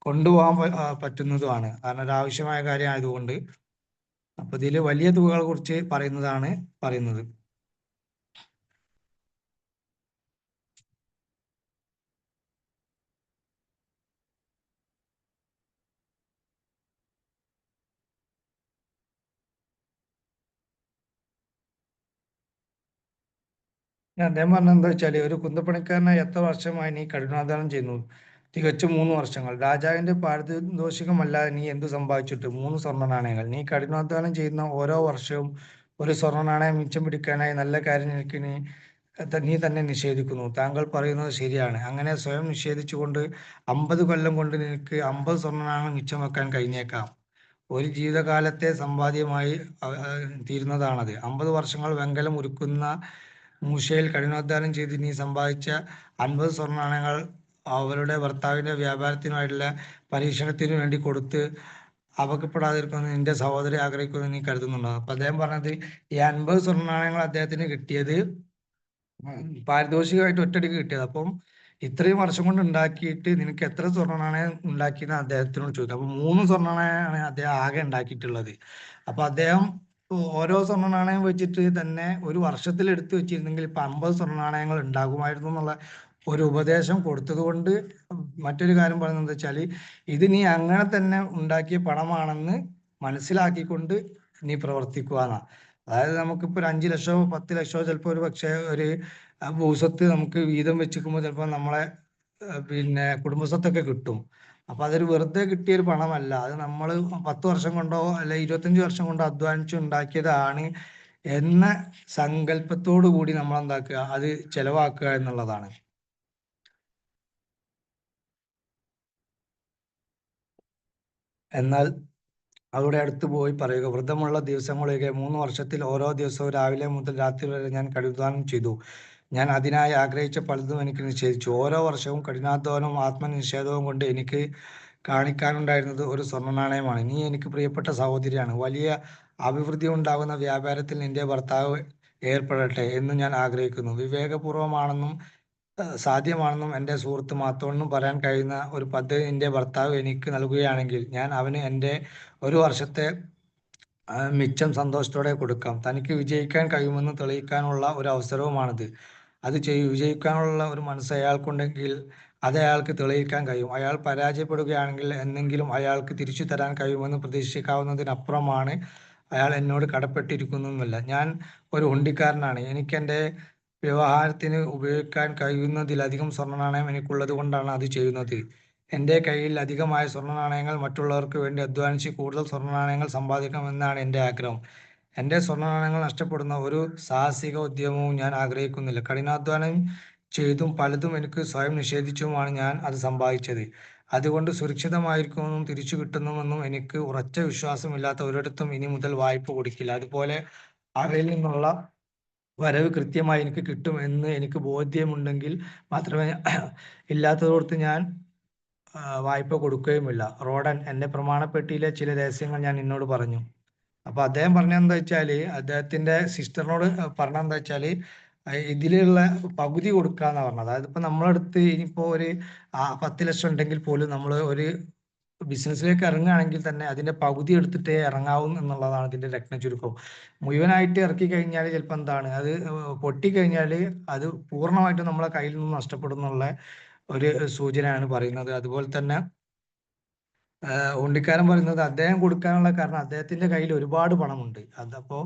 കൊണ്ടുപോകാൻ പറ്റുന്നതുമാണ്. കാരണം ഒരു ആവശ്യമായ കാര്യം ആയതുകൊണ്ട്. അപ്പൊ ഇതിൽ വലിയ തുകകളെ കുറിച്ച് പറയുന്നത്. അദ്ദേഹം പറഞ്ഞത് എന്താ വെച്ചാല്, ഒരു കുന്തപ്പണിക്കാരനായി എത്ര വർഷമായി നീ കഠിനാധ്വാനം ചെയ്യുന്നു? തികച്ചും 3 വർഷങ്ങൾ. രാജാവിന്റെ പാരിതോഷികമല്ലാതെ നീ എന്തു സമ്പാദിച്ചിട്ട്? 3 സ്വർണ്ണ നാണയങ്ങൾ. നീ കഠിനാധ്വാനം ചെയ്യുന്ന ഓരോ വർഷവും ഒരു സ്വർണ്ണ നാണയം മിച്ചം പിടിക്കാനായി നല്ല കാര്യം നീ തന്നെ നിഷേധിക്കുന്നു. താങ്കൾ പറയുന്നത് ശരിയാണ്. അങ്ങനെ സ്വയം നിഷേധിച്ചുകൊണ്ട് 50 കൊല്ലം കൊണ്ട് നിനക്ക് 50 സ്വർണ്ണ നാണയം മിച്ചം വെക്കാൻ കഴിഞ്ഞേക്കാം. ഒരു ജീവിതകാലത്തെ സമ്പാദ്യമായി തീരുന്നതാണത്. 50 വർഷങ്ങൾ വെങ്കലം ഉരുക്കുന്ന മൂശയിൽ കഠിനാധ്വാനം ചെയ്ത് നീ സമ്പാദിച്ച 50 സ്വർണ്ണ നാണയങ്ങൾ അവരുടെ ഭർത്താവിന്റെ വ്യാപാരത്തിനായിട്ടുള്ള പരീക്ഷണത്തിന് വേണ്ടി കൊടുത്ത് അപകടപ്പെടാതിരിക്കുന്ന നിന്റെ സഹോദരി ആഗ്രഹിക്കുന്നു നീ കരുതുന്നുണ്ടോ? അപ്പൊ അദ്ദേഹം പറഞ്ഞത്, ഈ 50 സ്വർണ്ണ നാണയങ്ങൾ അദ്ദേഹത്തിന് കിട്ടിയത് പാരിതോഷികമായിട്ട് ഒറ്റയടിക്ക് കിട്ടിയത്. അപ്പം ഇത്രയും വർഷം കൊണ്ട് ഉണ്ടാക്കിയിട്ട് നിനക്ക് എത്ര സ്വർണ്ണ നാണയം ഉണ്ടാക്കിയെന്ന് അദ്ദേഹത്തിനോട് ചോദിച്ചു. അപ്പൊ 3 സ്വർണ്ണ നാണയമാണ് അദ്ദേഹം ആകെ ഉണ്ടാക്കിയിട്ടുള്ളത്. അപ്പൊ അദ്ദേഹം ഓരോ സ്വർണ്ണ നാണയം വെച്ചിട്ട് തന്നെ ഒരു വർഷത്തിൽ എടുത്തു വെച്ചിരുന്നെങ്കിൽ ഇപ്പൊ 50 സ്വർണ്ണ നാണയങ്ങൾ ഉണ്ടാകുമായിരുന്നു എന്നുള്ള ഒരു ഉപദേശം കൊടുത്തത് കൊണ്ട് മറ്റൊരു കാര്യം പറയുന്നത് എന്താ വെച്ചാല്, ഇത് നീ അങ്ങനെ തന്നെ ഉണ്ടാക്കിയ പണമാണെന്ന് മനസ്സിലാക്കിക്കൊണ്ട് നീ പ്രവർത്തിക്കുക എന്നാ. അതായത് നമുക്കിപ്പോ ഒരു 5 ലക്ഷമോ 10 ലക്ഷമോ ചിലപ്പോൾ ഒരു പക്ഷേ ഒരു ഭൂസ്വത്ത് നമുക്ക് വീതം വെച്ചിരിക്കുമ്പോൾ ചിലപ്പോൾ നമ്മളെ പിന്നെ കുടുംബസ്വത്തൊക്കെ കിട്ടും. അപ്പൊ അതൊരു വെറുതെ കിട്ടിയ ഒരു പണമല്ല. അത് നമ്മൾ 10 വർഷം കൊണ്ടോ അല്ലെ 25 വർഷം കൊണ്ടോ അധ്വാനിച്ച് ഉണ്ടാക്കിയതാണ് എന്ന സങ്കല്പത്തോടു കൂടി നമ്മൾ എന്താക്കുക, അത് ചെലവാക്കുക എന്നുള്ളതാണ്. എന്നാൽ അവിടെ അടുത്ത് പോയി പറയുക, വ്രതമുള്ള ദിവസങ്ങളൊഴികെ 3 വർഷത്തിൽ ഓരോ ദിവസവും രാവിലെ മുതൽ രാത്രി വരെ ഞാൻ കഠിനാധ്വാനം ചെയ്തു. ഞാൻ അതിനായി ആഗ്രഹിച്ച പലതും എനിക്ക് നിഷേധിച്ചു. ഓരോ വർഷവും കഠിനാധ്വാനവും ആത്മനിഷേധവും കൊണ്ട് എനിക്ക് കാണിക്കാനുണ്ടായിരുന്നത് ഒരു സ്വർണ്ണ നാണയമാണ്. നീ എനിക്ക് പ്രിയപ്പെട്ട സഹോദരിയാണ്. വലിയ അഭിവൃദ്ധി ഉണ്ടാകുന്ന വ്യാപാരത്തിൽ നിന്റെ ഭർത്താവ് ഏർപ്പെടട്ടെ എന്ന് ഞാൻ ആഗ്രഹിക്കുന്നു. വിവേകപൂർവമാണെന്നും സാധ്യമാണെന്നും എൻ്റെ സുഹൃത്ത് മാത്തോണിനും പറയാൻ കഴിയുന്ന ഒരു പദ്ധതി നിന്റെ ഭർത്താവ് എനിക്ക് നൽകുകയാണെങ്കിൽ ഞാൻ അവന് എൻ്റെ ഒരു വർഷത്തെ മിച്ചം സന്തോഷത്തോടെ കൊടുക്കാം. തനിക്ക് വിജയിക്കാൻ കഴിയുമെന്ന് തെളിയിക്കാനുള്ള ഒരു അവസരവുമാണിത്. അത് വിജയിക്കാനുള്ള ഒരു മനസ്സ് അയാൾക്കുണ്ടെങ്കിൽ അത് അയാൾക്ക് തെളിയിക്കാൻ കഴിയും. അയാൾ പരാജയപ്പെടുകയാണെങ്കിൽ എന്നെങ്കിലും അയാൾക്ക് തിരിച്ചു തരാൻ കഴിയുമെന്ന് പ്രതീക്ഷിക്കാവുന്നതിനപ്പുറമാണ് അയാൾ എന്നോട് കടപ്പെട്ടിരിക്കുന്നതുമില്ല. ഞാൻ ഒരു ഹുണ്ടിക്കാരനാണ്. എനിക്ക് എൻ്റെ വ്യവഹാരത്തിന് ഉപയോഗിക്കാൻ കഴിയുന്നതിലധികം സ്വർണ്ണ നാണയം എനിക്കുള്ളത് കൊണ്ടാണ് അത് ചെയ്യുന്നത്. എൻ്റെ കയ്യിൽ അധികമായ സ്വർണ്ണ നാണയങ്ങൾ മറ്റുള്ളവർക്ക് വേണ്ടി അധ്വാനിച്ച് കൂടുതൽ സ്വർണ്ണ നാണയങ്ങൾ സമ്പാദിക്കണമെന്നാണ് എൻ്റെ ആഗ്രഹം. എൻ്റെ സ്വർണ്ണ നാണയങ്ങൾ നഷ്ടപ്പെടുന്ന ഒരു സാഹസിക ഉദ്യമവും ഞാൻ ആഗ്രഹിക്കുന്നില്ല. കഠിനാധ്വാനം ചെയ്തും പലതും എനിക്ക് സ്വയം നിഷേധിച്ചുമാണ് ഞാൻ അത് സമ്പാദിച്ചത്. അതുകൊണ്ട് സുരക്ഷിതമായിരിക്കുമെന്നും തിരിച്ചു കിട്ടുന്നുമെന്നും എനിക്ക് ഉറച്ച വിശ്വാസമില്ലാത്ത ഒരിടത്തും ഇനി മുതൽ വായ്പ കൊടുക്കില്ല. അതുപോലെ അവയിൽ നിന്നുള്ള വരവ് കൃത്യമായി എനിക്ക് കിട്ടും എന്ന് എനിക്ക് ബോധ്യമുണ്ടെങ്കിൽ മാത്രമേ ഇല്ലാത്തതോർത്ത് ഞാൻ വായ്പ കൊടുക്കുകയുമില്ല. റോഡൻ, എൻ്റെ പ്രമാണപ്പെട്ടിയിലെ ചില രഹസ്യങ്ങൾ ഞാൻ നിന്നോട് പറഞ്ഞു. അപ്പൊ അദ്ദേഹം പറഞ്ഞെന്താ വെച്ചാല്, അദ്ദേഹത്തിന്റെ സിസ്റ്ററിനോട് പറഞ്ഞെന്താ വെച്ചാല്, ഇതിലുള്ള പകുതി കൊടുക്കാന്നാ പറഞ്ഞത്. അതായത് ഇപ്പൊ നമ്മളടുത്ത് ഇനിയിപ്പോ ഒരു 10 ലക്ഷം ഉണ്ടെങ്കിൽ പോലും നമ്മൾ ഒരു ബിസിനസ്സിലേക്ക് ഇറങ്ങുകയാണെങ്കിൽ തന്നെ അതിന്റെ പകുതി എടുത്തിട്ടേ ഇറങ്ങാവും എന്നുള്ളതാണ് ഇതിന്റെ രത്ന ചുരുക്കം. മുഴുവനായിട്ട് ഇറക്കി കഴിഞ്ഞാൽ ചിലപ്പോൾ എന്താണ്, അത് പൊട്ടിക്കഴിഞ്ഞാൽ അത് പൂർണ്ണമായിട്ടും നമ്മളെ കയ്യിൽ നിന്ന് നഷ്ടപ്പെടുന്നുള്ള ഒരു സൂചനയാണ് പറയുന്നത്. അതുപോലെ തന്നെ ഉണ്ടിക്കാരൻ പറയുന്നത് അദ്ദേഹം കൊടുക്കാനുള്ള കാരണം അദ്ദേഹത്തിന്റെ കയ്യിൽ ഒരുപാട് പണമുണ്ട്. അതപ്പോ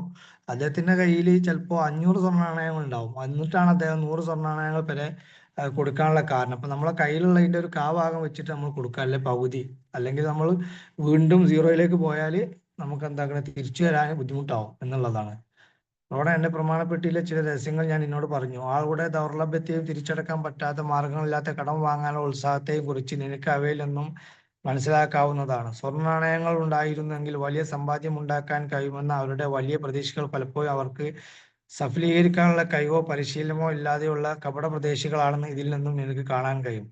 അദ്ദേഹത്തിന്റെ കയ്യിൽ ചിലപ്പോൾ 500 സ്വർണ്ണ നാണയങ്ങൾ ഉണ്ടാവും. എന്നിട്ടാണ് അദ്ദേഹം 100 സ്വർണ്ണ നാണയങ്ങൾ വരെ കൊടുക്കാനുള്ള കാരണം. അപ്പൊ നമ്മളെ കയ്യിലുള്ളതിന്റെ ഒരു ഭാഗം വെച്ചിട്ട് നമ്മൾ കൊടുക്കുക, അല്ലെ പകുതി. അല്ലെങ്കിൽ നമ്മൾ വീണ്ടും സീറോയിലേക്ക് പോയാൽ നമുക്ക് എന്താക്കണം, തിരിച്ചു വരാൻ ബുദ്ധിമുട്ടാവും എന്നുള്ളതാണ്. അവിടെ എന്റെ പ്രമാണപ്പെട്ടിയിലെ ചില രഹസ്യങ്ങൾ ഞാൻ നിന്നോട് പറഞ്ഞു. ആളുടെ ദൗർലഭ്യത്തെയും തിരിച്ചടക്കാൻ പറ്റാത്ത മാർഗങ്ങളില്ലാത്ത കടം വാങ്ങാനുള്ള ഉത്സാഹത്തെയും കുറിച്ച് നിനക്ക് അവയിൽ നിന്നും മനസ്സിലാക്കാവുന്നതാണ്. സ്വർണ്ണ നാണയങ്ങൾ ഉണ്ടായിരുന്നെങ്കിൽ വലിയ സമ്പാദ്യം ഉണ്ടാക്കാൻ കഴിയുമെന്ന അവരുടെ വലിയ പ്രതീക്ഷകൾ പലപ്പോഴും അവർക്ക് സഫലീകരിക്കാനുള്ള കഴിവോ പരിശീലനമോ ഇല്ലാതെയുള്ള കപട പ്രതീക്ഷകളാണെന്ന് ഇതിൽ നിന്നും നിനക്ക് കാണാൻ കഴിയും.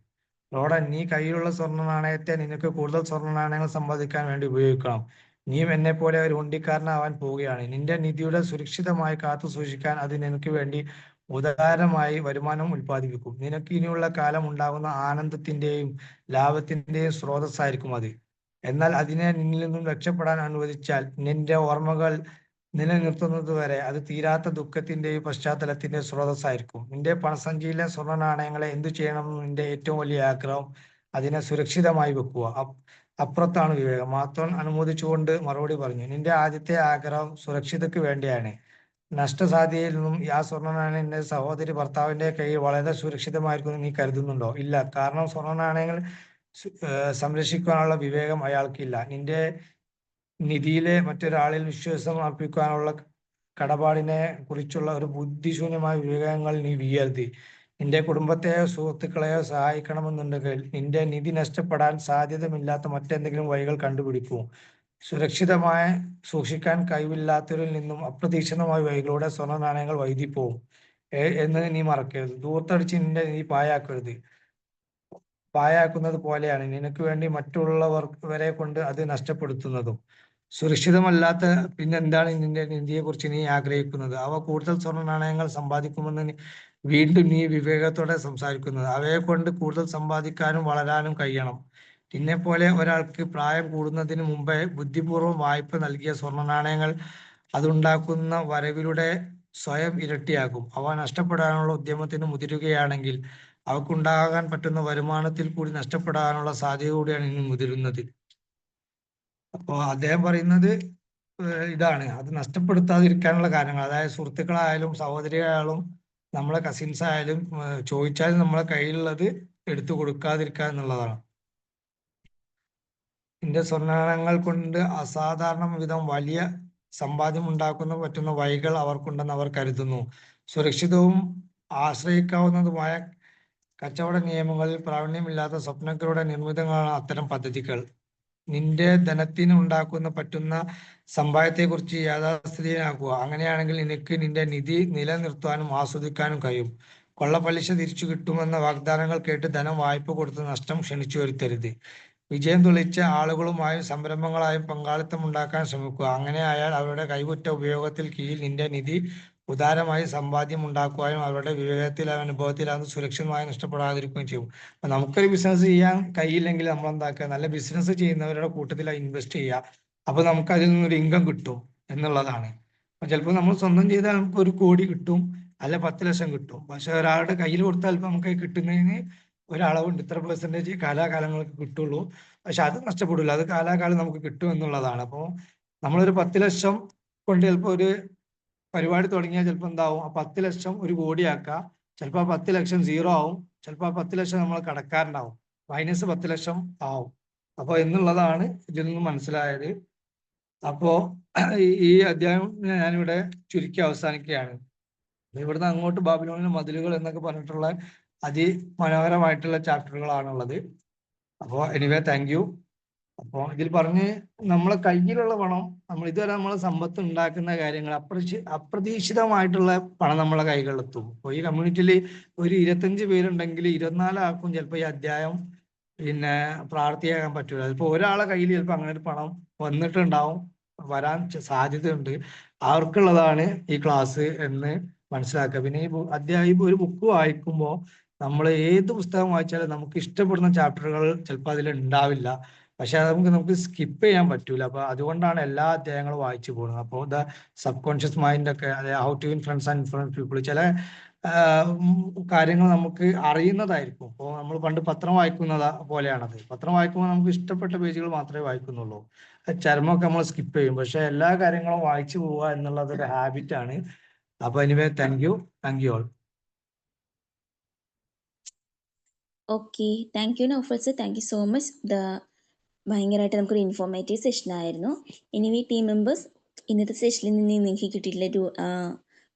റോഡൻ, നീ കയ്യിലുള്ള സ്വർണ്ണ നാണയത്തെ നിനക്ക് കൂടുതൽ സ്വർണ്ണ നാണയങ്ങൾ സമ്പാദിക്കാൻ വേണ്ടി ഉപയോഗിക്കണം. നീയും എന്നെ പോലെ ഒരു ഹുണ്ടിക്കാരനാവാൻ പോവുകയാണ്. നിന്റെ നിധിയുടെ സുരക്ഷിതമായി കാത്തു സൂക്ഷിക്കാൻ അത് നിനക്ക് വേണ്ടി ഉദാരമായി വരുമാനം ഉൽപ്പാദിപ്പിക്കും. നിനക്ക് ഇനിയുള്ള കാലം ഉണ്ടാകുന്ന ആനന്ദത്തിന്റെയും ലാഭത്തിന്റെയും സ്രോതസ്സായിരിക്കും അത്. എന്നാൽ അതിനെ നിന്നിൽ നിന്നും രക്ഷപ്പെടാൻ അനുവദിച്ചാൽ നിന്റെ ഓർമ്മകൾ നിലനിർത്തുന്നത് വരെ അത് തീരാത്ത ദുഃഖത്തിന്റെയും പശ്ചാത്തലത്തിന്റെ സ്രോതസ്സായിരിക്കും. നിന്റെ പണസഞ്ചിയിലെ സ്വർണ്ണ നാണയങ്ങളെ എന്തു ചെയ്യണമെന്ന് നിന്റെ ഏറ്റവും വലിയ ആഗ്രഹം. അതിനെ സുരക്ഷിതമായി വെക്കുക. അപ്പുറത്താണ് വിവേകം. മാത്തോൻ അനുമോദിച്ചുകൊണ്ട് മറുപടി പറഞ്ഞു, നിന്റെ ആദ്യത്തെ ആഗ്രഹം സുരക്ഷിതയ്ക്ക് വേണ്ടിയാണ്. നഷ്ടസാധ്യതയിൽ നിന്നും ആ സ്വർണ്ണ നാണയം എന്റെ സഹോദരി ഭർത്താവിന്റെ കയ്യിൽ വളരെ സുരക്ഷിതമായിരിക്കും നീ കരുതുന്നുണ്ടോ? ഇല്ല, കാരണം സ്വർണ്ണ നാണയങ്ങൾ സംരക്ഷിക്കാനുള്ള വിവേകം അയാൾക്കില്ല. നിന്റെ നിധിയിലെ മറ്റൊരാളിൽ വിശ്വാസം അർപ്പിക്കാനുള്ള കടപാടിനെ കുറിച്ചുള്ള ഒരു ബുദ്ധിശൂന്യമായ വിവേകങ്ങൾ നീ വീയരുത്. നിന്റെ കുടുംബത്തെയോ സുഹൃത്തുക്കളെയോ സഹായിക്കണമെന്നുണ്ടെങ്കിൽ നിന്റെ നിധി നഷ്ടപ്പെടാൻ സാധ്യതയില്ലാത്ത മറ്റെന്തെങ്കിലും വഴികൾ കണ്ടുപിടിക്കൂ. സുരക്ഷിതമായി സൂക്ഷിക്കാൻ കഴിവില്ലാത്തവരിൽ നിന്നും അപ്രതീക്ഷിതമായ വഴികളിലൂടെ സ്വർണ്ണ നാണയങ്ങൾ വൈകിപ്പോവും എന്ന് നീ മറക്കരുത്. ദൂർത്തടിച്ച് നിന്റെ നിധി പായാക്കുന്നത് പോലെയാണ് നിനക്ക് വേണ്ടി മറ്റുള്ളവരെ കൊണ്ട് അത് നഷ്ടപ്പെടുത്തുന്നതും. സുരക്ഷിതമല്ലാത്ത പിന്നെന്താണ് നിന്റെ നിധിയെ കുറിച്ച് നീ ആഗ്രഹിക്കുന്നത്? അവ കൂടുതൽ സ്വർണ്ണ നാണയങ്ങൾ സമ്പാദിക്കുമെന്ന് വീണ്ടും നീ വിവേകത്തോടെ സംസാരിക്കുന്നത്. അവയെ കൊണ്ട് കൂടുതൽ സമ്പാദിക്കാനും വളരാനും കഴിയണം. നിന്നെ പോലെ ഒരാൾക്ക് പ്രായം കൂടുന്നതിന് മുമ്പേ ബുദ്ധിപൂർവ്വം വായ്പ നൽകിയ സ്വർണ്ണ നാണയങ്ങൾ അതുണ്ടാക്കുന്ന വരവിലൂടെ സ്വയം ഇരട്ടിയാകും. അവ നഷ്ടപ്പെടാനുള്ള ഉദ്യമത്തിന് മുതിരുകയാണെങ്കിൽ അവക്കുണ്ടാകാൻ പറ്റുന്ന വരുമാനത്തിൽ കൂടി നഷ്ടപ്പെടാനുള്ള സാധ്യത കൂടിയാണ് ഇനി മുതിരുന്നത്. അപ്പോൾ അദ്ദേഹം പറയുന്നത് ഇതാണ്, അത് നഷ്ടപ്പെടുത്താതിരിക്കാനുള്ള കാര്യങ്ങൾ. അതായത് സുഹൃത്തുക്കളായാലും സഹോദരിയായാലും നമ്മളെ കസിൻസ് ആയാലും ചോദിച്ചാൽ നമ്മളെ കയ്യിലുള്ളത് എടുത്തു കൊടുക്കാതിരിക്കുക എന്നുള്ളതാണ്. ഇതിന്റെ സ്വർണ്ണാണയങ്ങൾ കൊണ്ട് അസാധാരണ വിധം വലിയ സമ്പാദ്യം ഉണ്ടാക്കുന്ന പറ്റുന്ന വഴികൾ അവർക്കുണ്ടെന്ന് അവർ കരുതുന്നു. സുരക്ഷിതവും ആശ്രയിക്കാവുന്നതുമായ കച്ചവട നിയമങ്ങളിൽ പ്രാവീണ്യമില്ലാത്ത സ്വപ്നങ്ങളുടെ നിർമ്മിതങ്ങളാണ് അത്തരം പദ്ധതികൾ. നിന്റെ ധനത്തിന് ഉണ്ടാക്കുന്ന പറ്റുന്ന സമ്പാദ്യത്തെക്കുറിച്ച് യാഥാസ്ഥിതികനാക്കുക. അങ്ങനെയാണെങ്കിൽ നിനക്ക് നിന്റെ നിധി നിലനിർത്താനും ആസ്വദിക്കാനും കഴിയും. കൊള്ളപ്പലിശ തിരിച്ചു കിട്ടുമെന്ന വാഗ്ദാനങ്ങൾ കേട്ട് ധനം വായ്പ കൊടുത്ത് നഷ്ടം ക്ഷണിച്ചു വരുത്തരുത്. വിജയം തെളിയിച്ച ആളുകളുമായും സംരംഭങ്ങളായും പങ്കാളിത്തം ഉണ്ടാക്കാൻ ശ്രമിക്കുക. അങ്ങനെ ആയാൽ അവരുടെ കൈവുറ്റ ഉപയോഗത്തിൽ കീഴിൽ നിന്റെ നിധി ഉദാരമായി സമ്പാദ്യം ഉണ്ടാക്കുവാനും അവരുടെ വിവേകത്തിലും അനുഭവത്തിലും സുരക്ഷിതമായി നഷ്ടപ്പെടാതിരിക്കുകയും ചെയ്യും. അപ്പൊ നമുക്കൊരു ബിസിനസ് ചെയ്യാൻ കഴിയില്ലെങ്കിൽ നമ്മൾ എന്താക്കുക, നല്ല ബിസിനസ് ചെയ്യുന്നവരുടെ കൂട്ടത്തിൽ ഇൻവെസ്റ്റ് ചെയ്യുക. അപ്പൊ നമുക്ക് അതിൽ നിന്നൊരു ഇൻകം കിട്ടും എന്നുള്ളതാണ്. അപ്പൊ ചിലപ്പോൾ നമ്മൾ സ്വന്തം ചെയ്താൽ നമുക്ക് 1 കോടി കിട്ടും, അല്ല 10 ലക്ഷം കിട്ടും. പക്ഷെ ഒരാളുടെ കയ്യിൽ കൊടുത്താൽ നമുക്ക് കിട്ടുന്നതിന് ഒരളവുണ്ട്, ഇത്ര പെർസെൻറ്റേജ് കാലാകാലങ്ങൾക്ക് കിട്ടുള്ളൂ. പക്ഷെ അത് നഷ്ടപ്പെടില്ല, അത് കാലാകാലം നമുക്ക് കിട്ടും എന്നുള്ളതാണ്. അപ്പോൾ നമ്മളൊരു 10 ലക്ഷം കൊണ്ട് ചിലപ്പോൾ ഒരു പരിപാടി തുടങ്ങിയാൽ ചിലപ്പോൾ എന്താവും, ആ 10 ലക്ഷം 1 കോടിയാക്കുക. ചിലപ്പോൾ ആ 10 ലക്ഷം 0 ആവും, ചിലപ്പോൾ ആ 10 ലക്ഷം നമ്മൾ കടക്കാരനാവും, മൈനസ് 10 ലക്ഷം ആവും. അപ്പോൾ എന്നുള്ളതാണ് ഇതിൽ നിന്ന് മനസ്സിലായത്. അപ്പോ ഈ അധ്യായം ഞാനിവിടെ ചുരുക്കി അവസാനിക്കുകയാണ്. ഇവിടുന്ന് അങ്ങോട്ട് ബാബിലോണിലെ മതിലുകൾ എന്നൊക്കെ പറഞ്ഞിട്ടുള്ള അതിമനോഹരമായിട്ടുള്ള ചാപ്റ്ററുകളാണുള്ളത്. അപ്പോൾ എനിവേ താങ്ക് യു. അപ്പോൾ ഇതിൽ പറഞ്ഞ് നമ്മളെ കയ്യിലുള്ള പണം, നമ്മൾ ഇതുവരെ നമ്മളെ സമ്പത്ത് ഉണ്ടാക്കുന്ന കാര്യങ്ങൾ അപ്രതീക്ഷിതമായിട്ടുള്ള പണം നമ്മളെ കൈകളിലെത്തും. അപ്പോൾ ഈ കമ്മ്യൂണിറ്റിയിൽ ഒരു 25 പേരുണ്ടെങ്കിൽ 24 ആൾക്കും ചിലപ്പോൾ ഈ അധ്യായം പിന്നെ പ്രാർത്ഥിക്കാൻ പറ്റൂല. അതിപ്പോൾ ഒരാളെ കയ്യിൽ ചിലപ്പോൾ അങ്ങനെ ഒരു പണം വന്നിട്ടുണ്ടാവും, വരാൻ സാധ്യതയുണ്ട്. അവർക്കുള്ളതാണ് ഈ ക്ലാസ് എന്ന് മനസ്സിലാക്കുക. പിന്നെ ഈ അധ്യായം ഒരു ബുക്ക് വായിക്കുമ്പോൾ നമ്മൾ ഏത് പുസ്തകം വായിച്ചാലും നമുക്ക് ഇഷ്ടപ്പെടുന്ന ചാപ്റ്ററുകൾ ചിലപ്പോൾ അതിൽ ഉണ്ടാവില്ല. പക്ഷെ അത് നമുക്ക് സ്കിപ്പ് ചെയ്യാൻ പറ്റൂല. അപ്പൊ അതുകൊണ്ടാണ് എല്ലാ അധ്യായങ്ങളും വായിച്ചു പോകുന്നത്. അപ്പോൾ ദ സബ് കോൺഷ്യസ് മൈൻഡ് ഒക്കെ, അതായത് how to influence and influence people, ചില കാര്യങ്ങൾ നമുക്ക് അറിയുന്നതായിരിക്കും. അപ്പോൾ നമ്മൾ പണ്ട് പത്രം വായിക്കുന്നത് പോലെയാണത്. പത്രം വായിക്കുമ്പോൾ നമുക്ക് ഇഷ്ടപ്പെട്ട പേജുകൾ മാത്രമേ വായിക്കുന്നുള്ളൂ, ചരമൊക്കെ നമ്മൾ സ്കിപ്പ് ചെയ്യും. പക്ഷെ എല്ലാ കാര്യങ്ങളും വായിച്ചു പോവുക എന്നുള്ളത് ഒരു ഹാബിറ്റ് ആണ്. അപ്പൊ anyway thank you all. Okay, thank you Naufal sir, thank you so much. ഭയങ്കരമായിട്ട് നമുക്കൊരു ഇൻഫോർമേറ്റീവ് സെഷൻ ആയിരുന്നു. ഇനി ടീം മെമ്പേഴ്സ്, ഇന്നത്തെ സെഷനിൽ നിന്ന് നിങ്ങൾക്ക് കിട്ടിയിട്ടുള്ള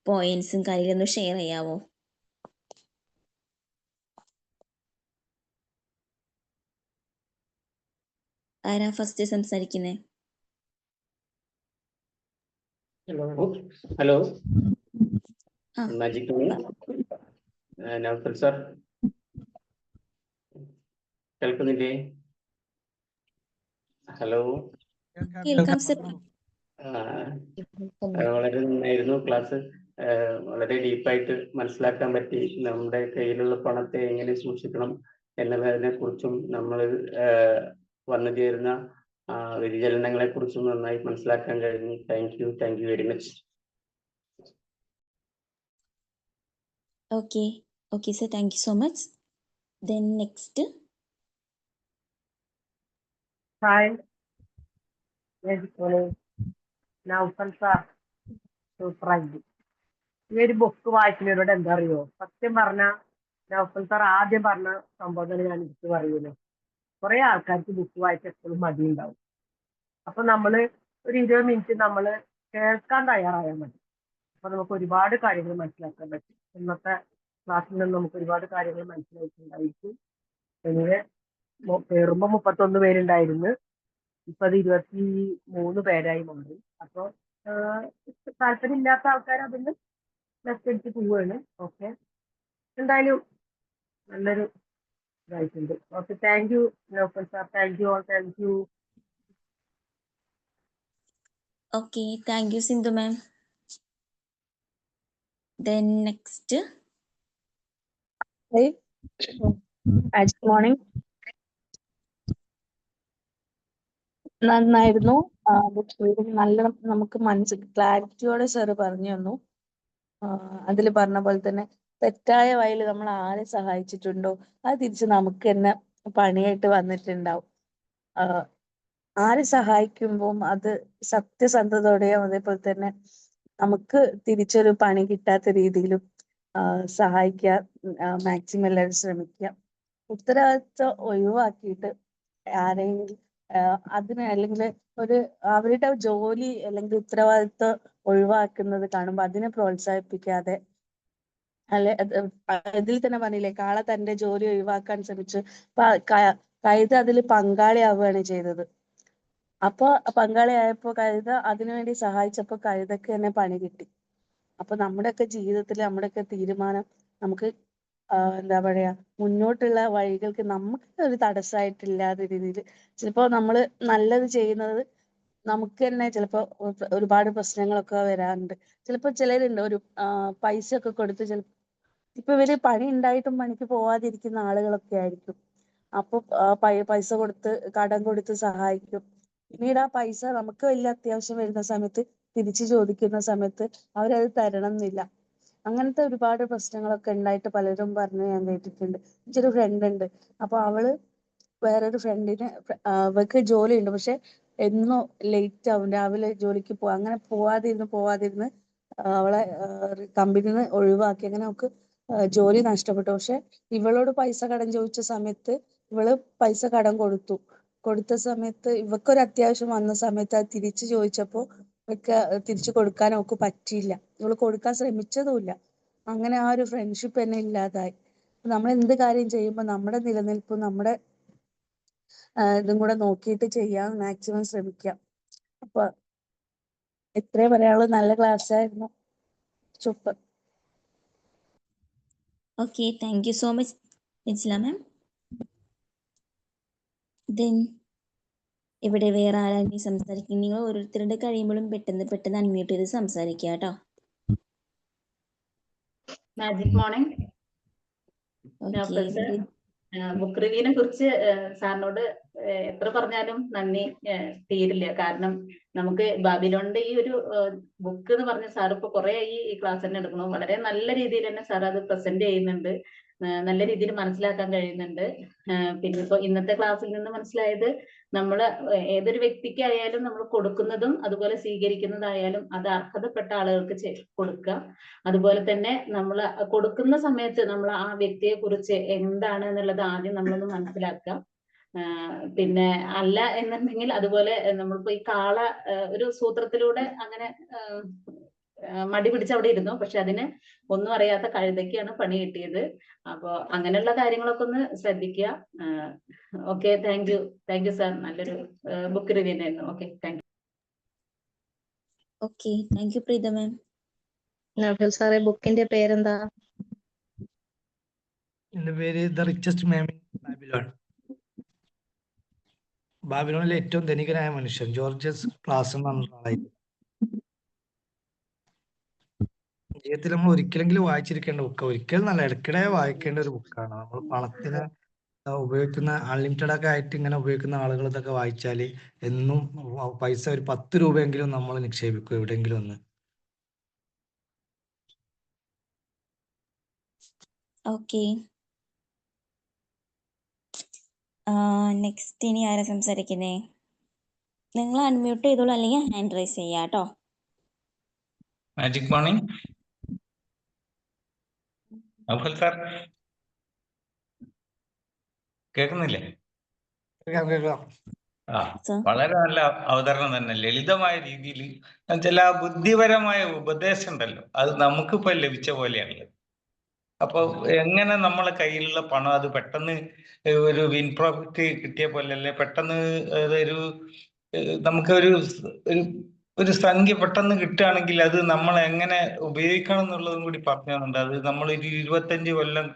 പോയിന്റ്സും കാര്യങ്ങളൊന്നും ഷെയർ ചെയ്യാവോ? ആരാ ഫസ്റ്റ് സംസാരിക്കുന്നേ? ഹലോ, ആ, മാജിക് നൗഫൽ സർ കേൾക്കുന്നില്ലേ? ഹലോ, കേൾക്കാം സർ. വളരെ നന്നായിരുന്നു ക്ലാസ്. വളരെ ഡീപ്പായിട്ട് മനസ്സിലാക്കാൻ പറ്റി. നമ്മുടെ കയ്യിലുള്ള പണത്തെ എങ്ങനെ സൂക്ഷിക്കണം എന്നുള്ളതിനെ കുറിച്ചും നമ്മൾ വന്നു ചേരുന്ന വ്യതിചലനങ്ങളെ കുറിച്ചും നന്നായി മനസ്സിലാക്കാൻ കഴിഞ്ഞു. Thank you very much. Okay sir, thank you so much. Then next hi Naufal sir, സൂപ്പറായി. ഈ ഒരു ബുക്ക് വായിക്കുന്നവരോട് എന്താ അറിയോ, സത്യം പറഞ്ഞ നൗഫൽ സാർ ആദ്യം പറഞ്ഞ സംഭവം തന്നെ ഞാൻ എടുത്ത് പറയുന്നു. കുറെ ആൾക്കാർക്ക് ബുക്ക് വായിച്ച എപ്പോഴും മടിയുണ്ടാവും. അപ്പൊ നമ്മള് ഒരു 20 മിനിറ്റ് നമ്മള് കേൾക്കാൻ തയ്യാറായാൽ മതി. അപ്പൊ നമുക്ക് ഒരുപാട് കാര്യങ്ങൾ മനസ്സിലാക്കാൻ പറ്റും. ഇന്നത്തെ ക്ലാസ്സിൽ നിന്ന് നമുക്ക് ഒരുപാട് കാര്യങ്ങൾ മനസ്സിലായിട്ടുണ്ടായിരിക്കും. എനിക്ക് കയറുമ്പോ 31 പേരുണ്ടായിരുന്നു, ഇപ്പൊ അത് 23 പേരായി മാറി. അപ്പൊ താല്പര്യമില്ലാത്ത ആൾക്കാർ അതിന് ലെഫ്റ്റ് അടിച്ച് പോവുകയാണ്. ഓക്കെ, എന്തായാലും നല്ലൊരു ഇതായിട്ടുണ്ട്. Okay, thank you Naufal sir, thank you all, thank you. Okay, thank you Sindhu ma'am. Then next. Hey, good morning. നന്നായിരുന്നു. നല്ല നമുക്ക് മനസ്സിൽ ക്ലാരിറ്റിയോടെ സാറ് പറഞ്ഞു തന്നു. അതിൽ പറഞ്ഞ പോലെ തന്നെ തെറ്റായ വഴിയിൽ നമ്മൾ ആരെ സഹായിച്ചിട്ടുണ്ടോ അത് തിരിച്ച് നമുക്ക് തന്നെ പണിയായിട്ട് വന്നിട്ടുണ്ടാവും. ആരെ സഹായിക്കുമ്പോൾ അത് സത്യസന്ധതയോടെയും അതേപോലെ തന്നെ നമുക്ക് തിരിച്ചൊരു പണി കിട്ടാത്ത രീതിയിലും സഹായിക്കാൻ മാക്സിമം എല്ലാവരും ശ്രമിക്കുക. ഉത്തരവാദിത്വം ഒഴിവാക്കിയിട്ട് ആരെങ്കിലും അതിന് അല്ലെങ്കിൽ അവരുടെ ജോലി അല്ലെങ്കിൽ ഉത്തരവാദിത്വം ഒഴിവാക്കുന്നത് കാണുമ്പോൾ അതിനെ പ്രോത്സാഹിപ്പിക്കാതെ, അല്ലെ ഇതിൽ തന്നെ പറഞ്ഞില്ലേ, കാള തന്റെ ജോലി ഒഴിവാക്കാൻ ശ്രമിച്ചു, കഴുത അതിൽ പങ്കാളിയാവുകയാണ് ചെയ്തത്. അപ്പൊ പങ്കാളിയായപ്പോ കഴുത അതിനുവേണ്ടി സഹായിച്ചപ്പോ കഴുതക്ക് തന്നെ പണി കിട്ടി. അപ്പൊ നമ്മുടെയൊക്കെ ജീവിതത്തിൽ നമ്മുടെയൊക്കെ തീരുമാനം നമുക്ക് എന്താ പറയാ, മുന്നോട്ടുള്ള വഴികൾക്ക് നമുക്ക് ഒരു തടസ്സമായിട്ടില്ലാത്ത രീതിയിൽ ചിലപ്പോ നമ്മള് നല്ലത് ചെയ്യുന്നത് നമുക്ക് തന്നെ ചിലപ്പോ ഒരുപാട് പ്രശ്നങ്ങളൊക്കെ വരാറുണ്ട്. ചിലപ്പോ ചിലരുണ്ട് ഒരു പൈസ ഒക്കെ കൊടുത്ത് ഇപ്പൊ ഇവര് പണി ഉണ്ടായിട്ടും പണിക്ക് പോവാതിരിക്കുന്ന ആളുകളൊക്കെ ആയിരിക്കും. അപ്പൊ പൈസ കൊടുത്ത് കടം കൊടുത്ത് സഹായിക്കും. പിന്നീട് ആ പൈസ നമുക്ക് വലിയ അത്യാവശ്യം വരുന്ന സമയത്ത് തിരിച്ചു ചോദിക്കുന്ന സമയത്ത് അവരത് തരണം എന്നില്ല. അങ്ങനത്തെ ഒരുപാട് പ്രശ്നങ്ങളൊക്കെ ഉണ്ടായിട്ട് പലരും പറഞ്ഞ് ഞാൻ കേട്ടിട്ടുണ്ട്. എനിക്കൊരു ഫ്രണ്ട് ഉണ്ട്. അപ്പൊ അവള് വേറൊരു ഫ്രണ്ടിന്, അവൾക്ക് ജോലി ഉണ്ട്, പക്ഷെ എന്നും ലേറ്റ് ആവും രാവിലെ ജോലിക്ക് പോവാ. അങ്ങനെ പോവാതിരുന്ന് അവളെ കമ്പനിയിൽ നിന്ന് ഒഴിവാക്കി. അങ്ങനെ അവൾക്ക് ജോലി നഷ്ടപ്പെട്ടു. പക്ഷെ ഇവളോട് പൈസ കടം ചോദിച്ച സമയത്ത് ഇവള് പൈസ കടം കൊടുത്ത സമയത്ത് ഇവക്കൊരു അത്യാവശ്യം വന്ന സമയത്ത് അത് തിരിച്ചു ചോദിച്ചപ്പോ തിരിച്ചു കൊടുക്കാൻ അവൾക്ക് പറ്റിയില്ല. ഇവള് കൊടുക്കാൻ ശ്രമിച്ചതുമില്ല. അങ്ങനെ ആ ഒരു ഫ്രണ്ട്ഷിപ്പ് തന്നെ ഇല്ലാതായി. നമ്മൾ എന്ത് കാര്യം ചെയ്യുമ്പോൾ നമ്മുടെ നിലനിൽപ്പും നമ്മുടെ ഇതും കൂടെ നോക്കിയിട്ട് ചെയ്യാൻ മാക്സിമം ശ്രമിക്കാം. അപ്പൊ ഇത്രേ പറയാനുള്ളൂ. നല്ല ക്ലാസ് ആയിരുന്നു. Super. Okay, thank you so much Nijila ma'am. Then ഇവിടെ വേറെ ആരാണ് സംസാരിക്കുന്നത്? നിങ്ങൾ ഓരോരുത്തരുടെ കഴിയുമ്പോഴും പെട്ടെന്ന് അൺമ്യൂട്ട് ചെയ്ത് സംസാരിക്കുക കേട്ടോ. Magic morning. ബുക്ക് റിവ്യൂവിനെ കുറിച്ച് സാറിനോട് എത്ര പറഞ്ഞാലും നന്ദി തീരില്ല. കാരണം നമുക്ക് ബാബിലോണിന്റെ ഈ ഒരു ബുക്ക് എന്ന് പറഞ്ഞ സാർ ഇപ്പൊ കുറെ ഈ ക്ലാസ് തന്നെ എടുക്കണം. വളരെ നല്ല രീതിയിൽ തന്നെ സാർ അത് പ്രസന്റ് ചെയ്യുന്നുണ്ട്. നല്ല രീതിയിൽ മനസ്സിലാക്കാൻ കഴിയുന്നുണ്ട്. പിന്നെ ഇപ്പൊ ഇന്നത്തെ ക്ലാസ്സിൽ നിന്ന് മനസ്സിലായത്, നമ്മൾ ഏതൊരു വ്യക്തിക്കായാലും നമ്മൾ കൊടുക്കുന്നതും അതുപോലെ സ്വീകരിക്കുന്നതായാലും അത് അർഹതപ്പെട്ട ആളുകൾക്ക് കൊടുക്കുക. അതുപോലെ തന്നെ നമ്മൾ കൊടുക്കുന്ന സമയത്ത് നമ്മൾ ആ വ്യക്തിയെ കുറിച്ച് എന്താണ് എന്നുള്ളത് ആദ്യം നമ്മളൊന്ന് മനസ്സിലാക്കുക. പിന്നെ അല്ല എന്നുണ്ടെങ്കിൽ അതുപോലെ നമ്മളിപ്പോ ഈ കാള ഒരു സൂത്രത്തിലൂടെ അങ്ങനെ മടി പിടിച്ച് അവിടെ ഇരുന്നു. പക്ഷെ അതിന് ഒന്നും അറിയാത്ത കഴുതയ്ക്കാണ് പണി കിട്ടിയത്. അപ്പോ അങ്ങനെയുള്ള കാര്യങ്ങളൊക്കെ ഒന്ന് ശ്രദ്ധിക്കുക. Okay, thank you sir. നല്ലൊരു ബുക്ക് റിവ്യൂ ആയിരുന്നു. Okay, thank you. Okay, thank you Preetha ma'am. Naufal സാറേ, ബുക്കിന്റെ പേരെന്താ? എന്റെ പേര് the richest man in Babylon. ബാബിലോണിലെ ഏറ്റവും ധനികനായ മനുഷ്യൻ ജോർജസ് ക്ലാസ് എന്ന് പറഞ്ഞ ആളായിരുന്നു. ജീവിതത്തിൽ നമ്മൾ ഒരിക്കലെങ്കിലും വായിച്ചിരിക്കേണ്ട ബുക്ക്, ഒരിക്കലും നല്ല ഇടയ്ക്കിടെ വായിക്കേണ്ട ഒരു ബുക്കാണ്. നമ്മൾ പണത്തിന് ഉപയോഗിക്കുന്ന അൺലിമിറ്റഡ് ഒക്കെ ആയിട്ട് ഇങ്ങനെ ഉപയോഗിക്കുന്ന ആളുകൾ ഇതൊക്കെ വായിച്ചാൽ എന്നും പൈസ ഒരു 10 രൂപയെങ്കിലും നമ്മൾ നിക്ഷേപിക്കും എവിടെയെങ്കിലും ഒന്ന്. ഓക്കെ, നെക്സ്റ്റ് ഇനി ആരാ സംസാരിക്കുന്നേ? നിങ്ങൾ അൺമ്യൂട്ട് ചെയ്തോളൂ, അല്ലെങ്കിൽ ഹാൻഡ് റൈസ് ചെയ്യാം കേട്ടോ. Magic morning. നൗഫൽ സാർ കേൾക്കുന്നില്ലേ? ആ, സർ വളരെ നല്ല അവതരണം തന്നെ, ലളിതമായ രീതിയിൽ ചില ബുദ്ധിപരമായ ഉപദേശം ഉണ്ടല്ലോ, അത് നമുക്കിപ്പോ ലഭിച്ച പോലെയാണല്ലോ. അപ്പൊ എങ്ങനെ നമ്മളെ കയ്യിലുള്ള പണം അത് പെട്ടെന്ന് ഒരു വിൻ പ്രോഫിറ്റ് കിട്ടിയ പോലെ അല്ലെ, പെട്ടെന്ന് അതൊരു നമുക്കൊരു ഒരു ഒരു സംഖ്യ പെട്ടെന്ന് കിട്ടുകയാണെങ്കിൽ അത് നമ്മൾ എങ്ങനെ ഉപയോഗിക്കണം എന്നുള്ളതും കൂടി പറഞ്ഞു തന്നുണ്ട്. അത് നമ്മൾ ഒരു 25 കൊല്ലം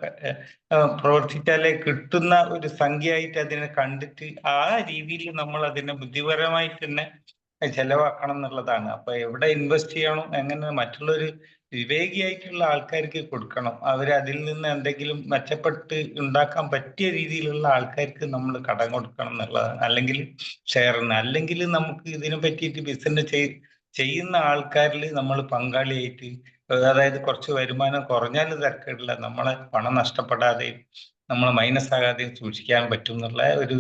പ്രവർത്തിച്ചാലേ കിട്ടുന്ന ഒരു സംഖ്യയായിട്ട് അതിനെ കണ്ടിട്ട് ആ രീതിയിൽ നമ്മൾ അതിനെ ബുദ്ധിപരമായിട്ട് തന്നെ ചെലവാക്കണം എന്നുള്ളതാണ്. അപ്പൊ എവിടെ ഇൻവെസ്റ്റ് ചെയ്യണം, എങ്ങനെ മറ്റുള്ളൊരു വിവേകിയായിട്ടുള്ള ആൾക്കാർക്ക് കൊടുക്കണം, അതിൽ നിന്ന് എന്തെങ്കിലും മെച്ചപ്പെട്ട് ഉണ്ടാക്കാൻ പറ്റിയ രീതിയിലുള്ള ആൾക്കാർക്ക് നമ്മൾ കടം കൊടുക്കണം എന്നുള്ളതാണ്. അല്ലെങ്കിൽ ഷെയറിന്, അല്ലെങ്കിൽ നമുക്ക് ഇതിനെ പറ്റിയിട്ട് ബിസിനസ് ചെയ്യുന്ന ആൾക്കാരിൽ നമ്മൾ പങ്കാളിയായിട്ട്, അതായത് കുറച്ച് വരുമാനം കുറഞ്ഞാലും തിരക്കില്ല, നമ്മളെ പണം നഷ്ടപ്പെടാതെയും നമ്മളെ മൈനസ് ആകാതെയും സൂക്ഷിക്കാൻ പറ്റും എന്നുള്ള ഒരു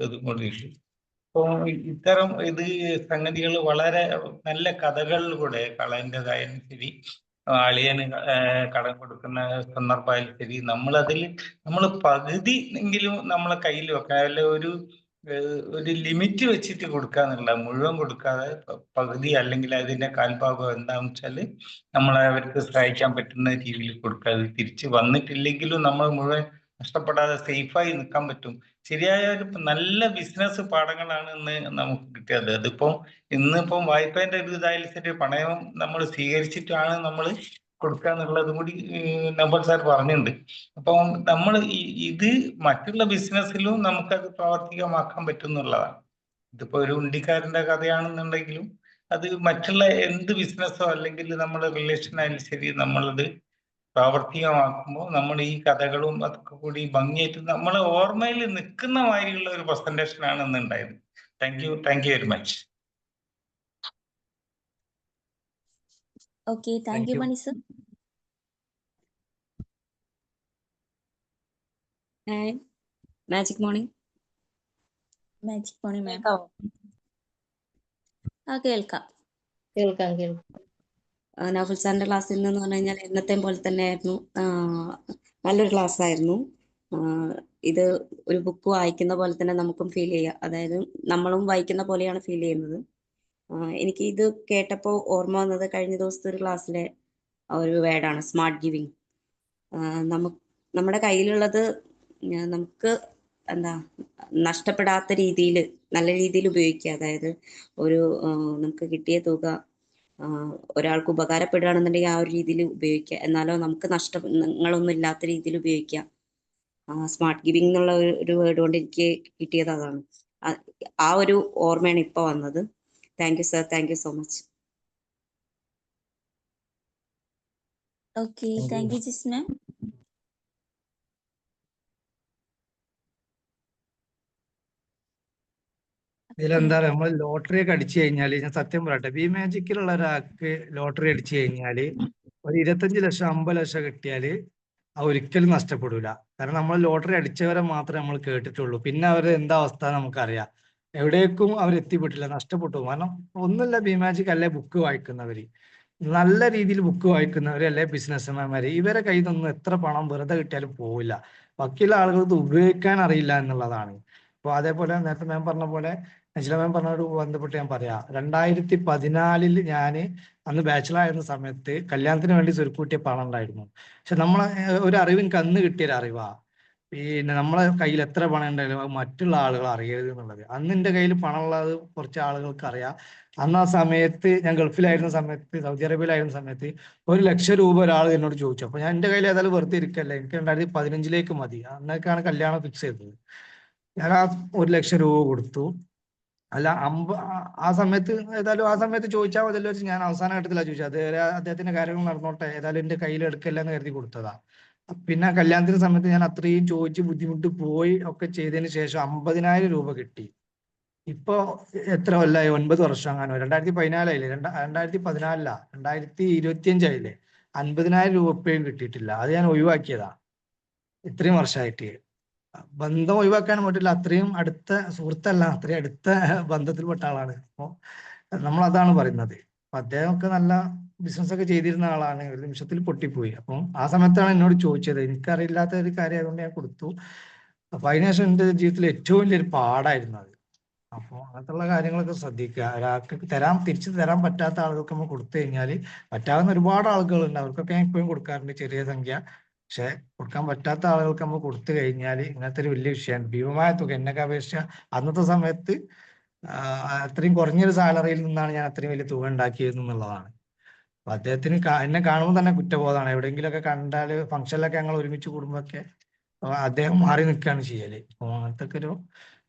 ഇതും കൂടിയുണ്ട്. അപ്പോൾ ഇത്തരം സംഗതികൾ വളരെ നല്ല കഥകളിലൂടെ കളേണ്ടതായാലും ശരി, അളിയന് കടം കൊടുക്കുന്ന സന്ദർഭമായാലും ശരി, നമ്മൾ പകുതി എങ്കിലും നമ്മളെ കയ്യിൽ വെക്കാം, അല്ലെ ഒരു ലിമിറ്റ് വെച്ചിട്ട് കൊടുക്കുക എന്നുള്ള, മുഴുവൻ കൊടുക്കാതെ പകുതി അല്ലെങ്കിൽ അതിന്റെ കാൽഭാഗം എന്താണെന്ന് വെച്ചാൽ നമ്മളെ അവർക്ക് സഹായിക്കാൻ പറ്റുന്ന രീതിയിൽ കൊടുക്കുക. അത് തിരിച്ച് വന്നിട്ടില്ലെങ്കിലും നമ്മൾ മുഴുവൻ നഷ്ടപ്പെടാതെ സേഫായി നിൽക്കാൻ പറ്റും. ശരിയായ ഒരു നല്ല ബിസിനസ് പാഠങ്ങളാണ് ഇന്ന് നമുക്ക് കിട്ടിയത്. ഇന്നിപ്പം വായ്പേന്റെ ഒരു ഇതായാലും ശരി, പണയം നമ്മൾ സ്വീകരിച്ചിട്ടാണ് നമ്മൾ കൊടുക്കുക എന്നുള്ളതും കൂടി നൗഫൽ സാർ പറഞ്ഞിട്ടുണ്ട്. അപ്പം നമ്മൾ ഇത് മറ്റുള്ള ബിസിനസ്സിലും നമുക്കത് പ്രാവർത്തികമാക്കാൻ പറ്റും എന്നുള്ളതാണ്. ഇതിപ്പോ ഒരു ഉണ്ടിക്കാരന്റെ കഥയാണെന്നുണ്ടെങ്കിലും അത് മറ്റുള്ള എന്ത് ബിസിനസ്സോ അല്ലെങ്കിൽ നമ്മുടെ റിലേഷൻ ആയാലും ശരി, നമ്മളത് പ്രാവർത്തികമാക്കുമ്പോൾ നമ്മൾ ഈ കഥകളും അതൊക്കെ കൂടി ഭംഗിയായിട്ട് നമ്മളെ ഓർമ്മയിൽ നിൽക്കുന്ന മാതിരിയുള്ള ഒരു പ്രസന്റേഷൻ ആണ് ഇന്ന് ഉണ്ടായത്. Thank you very much. Okay, thank you Mani sir. Magic morning magic morning ma'am. കേൾക്കാവോ? കേൾക്കാം. നൗഫൽ സാറിന്റെ ക്ലാസ്സിൽ നിന്ന് പറഞ്ഞു കഴിഞ്ഞാൽ എന്നത്തെയും പോലെ തന്നെ ആയിരുന്നു. നല്ലൊരു ക്ലാസ് ആയിരുന്നു. ഇത് ഒരു ബുക്ക് വായിക്കുന്ന പോലെ തന്നെ നമുക്കും ഫീൽ ചെയ്യുക, അതായത് നമ്മളും വായിക്കുന്ന പോലെയാണ് ഫീൽ ചെയ്യുന്നത്. എനിക്ക് ഇത് കേട്ടപ്പോൾ ഓർമ്മ വന്നത് കഴിഞ്ഞ ദിവസത്തെ ഒരു ക്ലാസ്സിലെ ഒരു വേർഡാണ് സ്മാർട്ട് ഗിവിങ്. നമ്മുടെ കയ്യിലുള്ളത് നമുക്ക് നഷ്ടപ്പെടാത്ത രീതിയിൽ, നല്ല രീതിയിൽ ഉപയോഗിക്കുക. അതായത് നമുക്ക് കിട്ടിയ തുക ഒരാൾക്ക് ഉപകാരപ്പെടുകയാണെന്നുണ്ടെങ്കിൽ ആ ഒരു രീതിയിൽ ഉപയോഗിക്കുക, എന്നാലോ നമുക്ക് നഷ്ടങ്ങളൊന്നും ഇല്ലാത്ത രീതിയിൽ ഉപയോഗിക്കുക. സ്മാർട്ട് ഗിവിംഗ് എന്നുള്ള ഒരു വേർഡ് കൊണ്ട് എനിക്ക് കിട്ടിയത് അതാണ്. ആ ഒരു ഓർമ്മയാണ് ഇപ്പൊ വന്നത്. Thank you sir, thank you so much. Okay, thank U Jisna. ഇതിലെന്താ പറയുക, നമ്മൾ ലോട്ടറി ഒക്കെ അടിച്ചു കഴിഞ്ഞാൽ, ഞാൻ സത്യം പറയട്ടെ, ബി മാജിക്കിലുള്ള ഒരാൾക്ക് ലോട്ടറി അടിച്ചു കഴിഞ്ഞാൽ ഒരു 25 ലക്ഷം 50 ലക്ഷം കിട്ടിയാല് ഒരിക്കലും നഷ്ടപ്പെടൂല. കാരണം നമ്മൾ ലോട്ടറി അടിച്ചവരെ മാത്രമേ നമ്മൾ കേട്ടിട്ടുള്ളൂ. പിന്നെ അവരുടെ എന്താ അവസ്ഥ നമുക്കറിയാം. എവിടേക്കും അവർ എത്തിപ്പെട്ടില്ല, നഷ്ടപ്പെട്ടു. കാരണം ഒന്നുമില്ല, ബി മാജിക് അല്ലെ ബുക്ക് വായിക്കുന്നവര്, നല്ല രീതിയിൽ ബുക്ക് വായിക്കുന്നവര് അല്ലെ ബിസിനസ്മാൻമാര്, ഇവരെ കയ്യിൽ നിന്നൊന്നും എത്ര പണം വെറുതെ കിട്ടിയാലും പോവില്ല. ബാക്കിയുള്ള ആളുകൾക്ക് ഉപയോഗിക്കാൻ അറിയില്ല എന്നുള്ളതാണ്. അപ്പൊ അതേപോലെ നേരത്തെ മാം പറഞ്ഞ പോലെ, നജില മാം പറഞ്ഞോട് ബന്ധപ്പെട്ട് ഞാൻ പറയാം, 2014 ഞാൻ അന്ന് ബാച്ചിലർ ആയിരുന്ന സമയത്ത് കല്യാണത്തിന് വേണ്ടി സ്വരുക്കൂട്ടിയ പണം ഉണ്ടായിരുന്നു. പക്ഷെ നമ്മളെ ഒരു അറിവ് എനിക്ക് അന്ന് കിട്ടിയൊരു അറിവാ, പിന്നെ നമ്മളെ കയ്യിൽ എത്ര പണം ഉണ്ടായാലും അത് മറ്റുള്ള ആളുകൾ അറിയരുത് എന്നുള്ളത്. അന്ന് എൻ്റെ കയ്യിൽ പണം ഉള്ളത് കുറച്ച് ആളുകൾക്ക് അറിയാം. അന്ന് ആ സമയത്ത് ഞാൻ ഗൾഫിലായിരുന്ന സമയത്ത്, സൗദി അറേബ്യയിലായിരുന്ന സമയത്ത് 1 ലക്ഷം രൂപ ഒരാൾ എന്നോട് ചോദിച്ചു. അപ്പൊ ഞാൻ എൻ്റെ കയ്യിൽ ഏതായാലും വെറുതെ ഇരിക്കല്ല, എനിക്ക് 2015 മതി, അന്നൊക്കെയാണ് കല്യാണം ഫിക്സ് ചെയ്തത്. ഞാൻ ആ 1 ലക്ഷം രൂപ കൊടുത്തു. അല്ല ആ സമയത്ത് ഏതായാലും ആ സമയത്ത് ചോദിച്ചാൽ മതിയല്ലോ വെച്ച് ഞാൻ അവസാന ഘട്ടത്തിലാണ് ചോദിച്ചത്. അതുവരെ അദ്ദേഹത്തിന്റെ കാര്യങ്ങൾ നടന്നോട്ടെ, ഏതായാലും എന്റെ കയ്യിൽ എടുക്കല്ല എന്ന് കരുതി കൊടുത്തതാ. പിന്നെ കല്യാണത്തിന്റെ സമയത്ത് ഞാൻ അത്രയും ചോദിച്ച് ബുദ്ധിമുട്ട് പോയി ഒക്കെ ചെയ്തതിന് ശേഷം 50,000 രൂപ കിട്ടി. ഇപ്പൊ എത്ര കൊല്ലായി? 9 വർഷം അങ്ങനെ. 2014 ആയില്ലേ, 2014 2025 ആയില്ലേ, 50,000 രൂപ ഇപ്പോഴും കിട്ടിയിട്ടില്ല. അത് ഞാൻ ഒഴിവാക്കിയതാ ഇത്രയും വർഷമായിട്ട്. ബന്ധം ഒഴിവാക്കാനും പറ്റില്ല, അത്രയും അടുത്ത സുഹൃത്തല്ല, അത്രയും അടുത്ത ബന്ധത്തിൽപ്പെട്ട ആളാണ്. അപ്പൊ നമ്മൾ അതാണ് പറയുന്നത്. അപ്പൊ അദ്ദേഹമൊക്കെ നല്ല ബിസിനസ് ഒക്കെ ചെയ്തിരുന്ന ആളാണ്. ഒരു നിമിഷത്തിൽ പൊട്ടിപ്പോയി. അപ്പം ആ സമയത്താണ് എന്നോട് ചോദിച്ചത്. എനിക്കറിയില്ലാത്ത ഒരു കാര്യം ആയതുകൊണ്ട് ഞാൻ കൊടുത്തു. അപ്പൊ അതിനുശേഷം എൻ്റെ ജീവിതത്തിൽ ഏറ്റവും വലിയൊരു പാടായിരുന്നു അത്. അപ്പോൾ അങ്ങനത്തുള്ള കാര്യങ്ങളൊക്കെ ശ്രദ്ധിക്കുക. ഒരാൾക്ക് തിരിച്ചു തരാൻ പറ്റാത്ത ആളുകൾക്ക് നമ്മൾ കൊടുത്തു കഴിഞ്ഞാൽ, പറ്റാവുന്ന ഒരുപാട് ആളുകളുണ്ട്, അവർക്കൊക്കെ ഞാൻ ഇപ്പോഴും കൊടുക്കാറുണ്ട് ചെറിയ സംഖ്യ. പക്ഷെ കൊടുക്കാൻ പറ്റാത്ത ആളുകൾക്ക് നമ്മൾ കൊടുത്തു കഴിഞ്ഞാൽ ഇങ്ങനത്തെ ഒരു വലിയ വിഷയമാണ്. ഭീമമായ തുക. എന്നൊക്കെ അപേക്ഷിച്ച അന്നത്തെ സമയത്ത് അത്രയും കുറഞ്ഞൊരു സാലറിയിൽ നിന്നാണ് ഞാൻ അത്രയും വലിയ തുക ഉണ്ടാക്കിയത് എന്നുള്ളതാണ്. അപ്പൊ അദ്ദേഹത്തിന് എന്നെ കാണുമ്പോൾ തന്നെ കുറ്റബോധമാണ്. എവിടെയെങ്കിലുമൊക്കെ കണ്ടാൽ ഫംഗ്ഷനിലൊക്കെ ഞങ്ങൾ ഒരുമിച്ച് കൂടുമ്പോഴൊക്കെ അദ്ദേഹം മാറി നിൽക്കുകയാണ് ചെയ്യല്. അപ്പോൾ അങ്ങനത്തെ ഒക്കെ ഒരു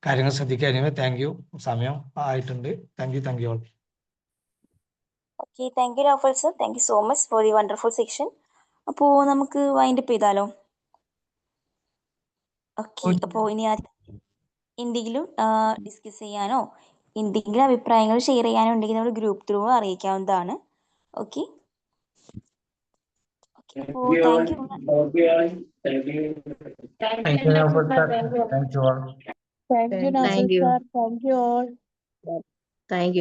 കാര്യങ്ങൾ ശ്രദ്ധിക്കുക. Anyway thank you. സമയം ആയിട്ടുണ്ട്. Thank you all. Okay, thank you Naufal sir. Thank you so much for the wonderful section. അപ്പോൾ നമുക്ക് വൈൻഡ് അപ്പ് ചെയ്താലോ? ഓക്കെ, അപ്പോൾ ഇനി എന്തെങ്കിലും ഡിസ്കസ് ചെയ്യാനോ എന്തെങ്കിലും അഭിപ്രായങ്ങൾ ഷെയർ ചെയ്യാനോ ഉണ്ടെങ്കിൽ നമ്മൾ ഗ്രൂപ്പ് ത്രൂ അറിയിക്കാവുന്നതാണ്. ഓക്കെ, അപ്പോൾ thank you. Thank you, Navafal sir. Thank you all. Thank you, Nasir Thank you. sir. Thank you all. Thank you.